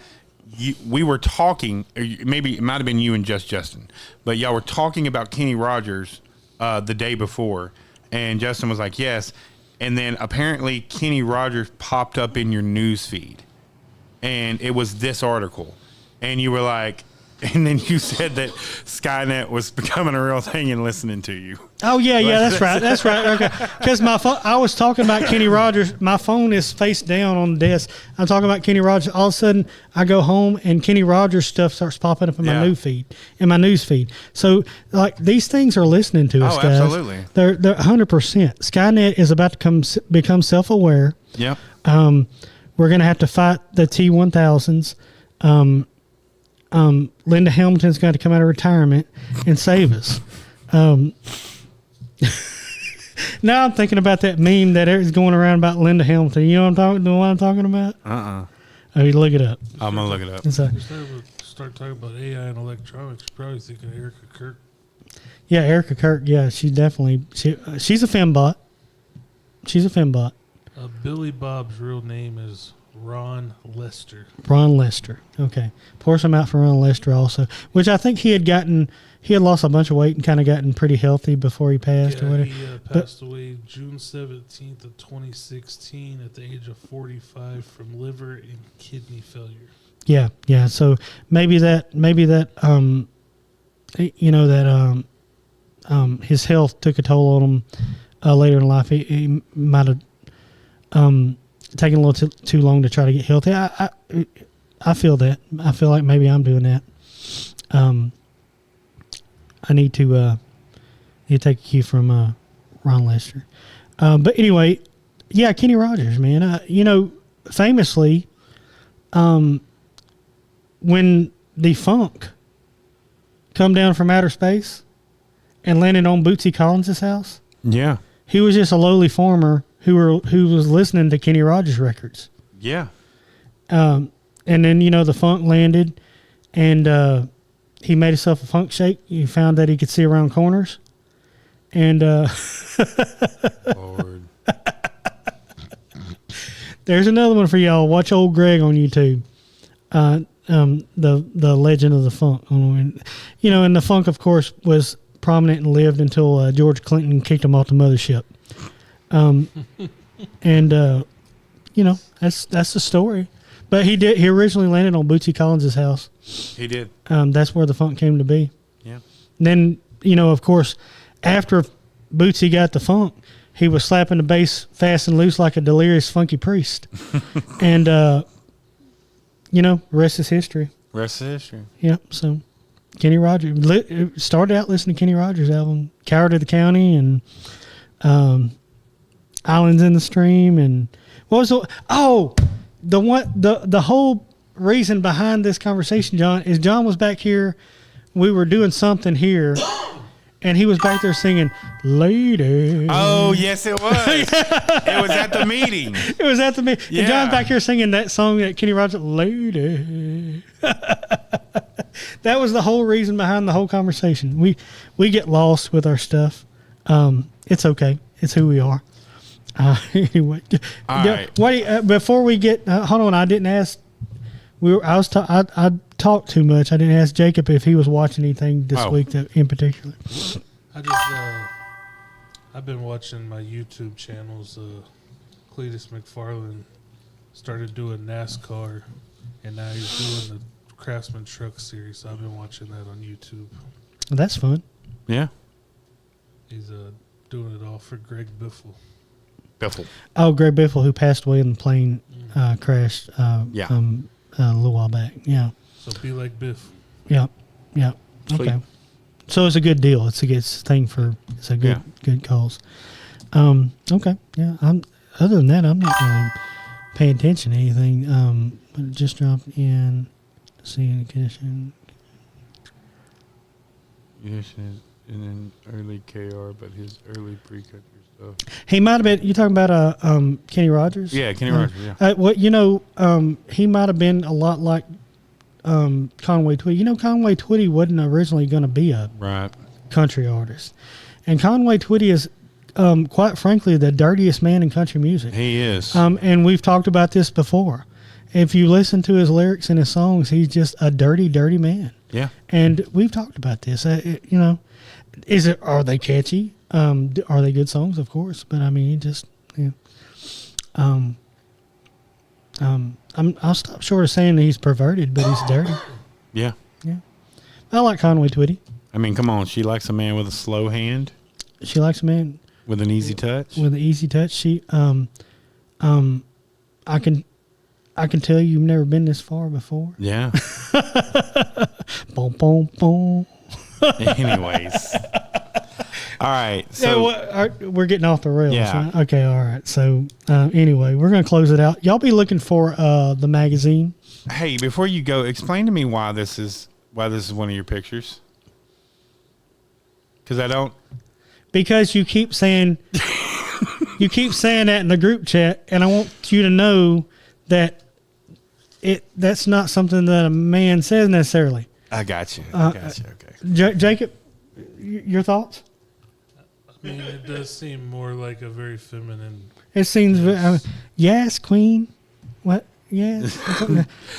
we were talking, or maybe it might have been you and Justin, but y'all were talking about Kenny Rogers the day before, and Justin was like, yes, and then apparently Kenny Rogers popped up in your news feed, and it was this article, and you were like, And then you said that Skynet was becoming a real thing and listening to you. Oh yeah, that's right. That's right. Okay, because my phone. I was talking about Kenny Rogers. My phone is face down on the desk. I'm talking about Kenny Rogers. All of a sudden, I go home and Kenny Rogers stuff starts popping up in my news feed. So like these things are listening to us, guys. Absolutely. They're 100%. Skynet is about to become self-aware. Yep. We're gonna have to fight the T-1000s. Linda Hamilton's got to come out of retirement and save us. Now I'm thinking about that meme that is going around about Linda Hamilton. You know what I'm talking about? Oh, you look it up. I'm gonna look it up. It's Start talking about AI and electronics. You're probably thinking of Erica Kirk. yeah, Erica Kirk. Yeah, she's a fembot. She's a fembot. Billy Bob's real name is Ron Lester. Ron Lester. Okay. Pour some out for Ron Lester also, which I think he had lost a bunch of weight and kind of gotten pretty healthy before he passed or whatever. He passed away June 17th of 2016 at the age of 45 from liver and kidney failure. Yeah. Yeah. So maybe that, his health took a toll on him later in life. He might have, taking a little too long to try to get healthy. I feel that. I feel like maybe I'm doing that. I need to take a cue from Ron Lester. But anyway, yeah, Kenny Rogers, man. Famously, when the funk come down from outer space and landed on Bootsy Collins' house, Yeah. he was just a lowly farmer who was listening to Kenny Rogers records. Yeah. And then, the funk landed and he made himself a funk shake. He found that he could see around corners. And Lord. there's another one for y'all. Watch old Greg on YouTube. The legend of the funk. And the funk, of course, was prominent and lived until George Clinton kicked him off the mothership. That's the story. But he originally landed on Bootsy Collins' house. He did. That's where the funk came to be. Yeah. And then, of course, after Bootsy got the funk, he was slapping the bass fast and loose like a delirious funky priest. And, rest is history. Rest is history. Yep. So Kenny Rogers started out listening to Kenny Rogers' album, Coward of the County and Islands in the Stream. And what was the whole reason behind this conversation, John, is John was back here. We were doing something here, and he was back there singing "Lady." Oh, yes, it was. It was at the meeting. It was at the meeting. Yeah. And John's back here singing that song that Kenny Rogers, "Lady." That was the whole reason behind the whole conversation. We get lost with our stuff. It's okay. It's who we are. Anyway, All right. Wait, before we get, hold on. I didn't ask. I talked too much. I didn't ask Jacob if he was watching anything this week in particular. I've been watching my YouTube channels. Cletus McFarland started doing NASCAR, and now he's doing the Craftsman Truck Series. So I've been watching that on YouTube. Well, that's fun. Yeah. He's doing it all for Greg Biffle. Biffle. Oh, Greg Biffle, who passed away in the plane crash. A little while back. Yeah. So be like Biff. Yeah. Yeah. Sweet. Okay. So it's a good deal. It's a good thing it's a good cause. Okay. Yeah. Other than that, I'm not really paying attention to anything. But it just dropped in. See any condition. Yes, and then early KR, but his early pre-cut stuff. He might have been. You talking about Kenny Rogers? Yeah, Kenny Rogers. Yeah. He might have been a lot like Conway Twitty. Conway Twitty wasn't originally going to be a country artist, and Conway Twitty is, quite frankly, the dirtiest man in country music. He is. And we've talked about this before. If you listen to his lyrics and his songs, he's just a dirty, dirty man. Yeah. And we've talked about this. Are they catchy? Are they good songs? Of course. But I mean, I'll stop short of saying that he's perverted, but he's dirty. Yeah. Yeah. I like Conway Twitty. I mean, come on. She likes a man with a slow hand, She likes a man with an easy touch. with an easy touch. She, I can tell you've never been this far before. Yeah. Boom, boom, boom. Anyways. All right. So We're getting off the rails. Yeah. Right? Okay. All right. So anyway, we're gonna close it out. Y'all be looking for the magazine. hey, before you go, explain to me why this is one of your pictures. Because I don't. Because you keep saying that in the group chat, and I want you to know that that's not something that a man says necessarily. I got you. Okay. Jacob, your thoughts? I mean, it does seem more like a very feminine. It seems yes, queen. What? Yes.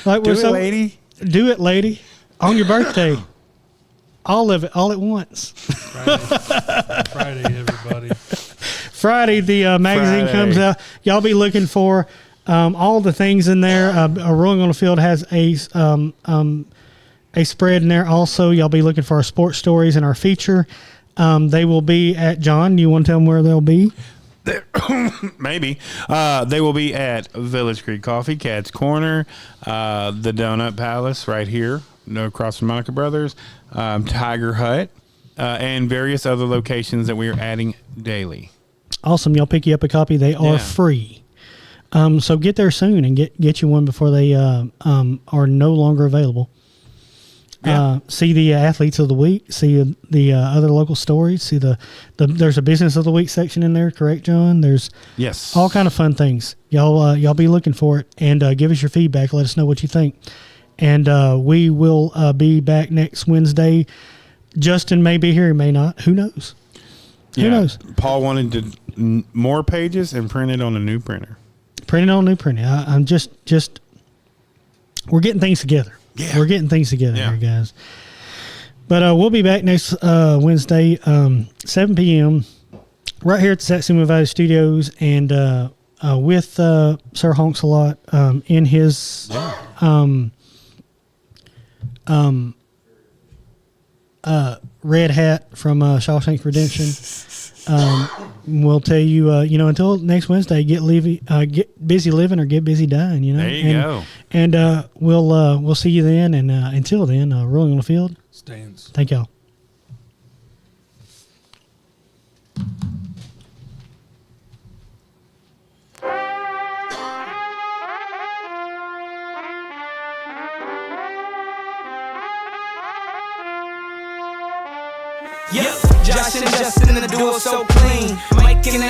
Like Do it, lady. Do it, lady. On your birthday. All of it, all at once. Friday, everybody. Friday, the magazine Friday. comes out. Y'all be looking for all the things in there. Rolling on the Field has a spread in there. Also, y'all be looking for our sports stories and our feature. They will be at John. Do you want to tell them where they'll be? Maybe. They will be at Village Creek Coffee, Cat's Corner, the Donut Palace right here, across from Monica Brothers, Tiger Hut, and various other locations that we are adding daily. Awesome. Y'all pick you up a copy. They are Yeah. free. So get there soon and get you one before they are no longer available. Yeah. See the athletes of the week. See the other local stories. See there's a business of the week section in there. Correct, John? There's Yes. all kind of fun things. Y'all be looking for it and give us your feedback. Let us know what you think. And we will be back next Wednesday. Justin may be here. He may not. Who knows? Who knows? Paul wanted more pages and print it on a new printer. Printing on new printing. I'm just we're getting things together. Yeah. We're getting things together Yeah. here, guys. But we'll be back next Wednesday, 7 p.m. right here at the Satsuma Valley Studios, and with Sir Honks a lot in his red hat from Shawshank Redemption. We'll tell you, until next Wednesday, get busy living or get busy dying. There you go. And we'll see you then. And until then, rolling on the field. Stains. Thank y'all. Yep, Josh and Justin, the duo so clean. Mike in the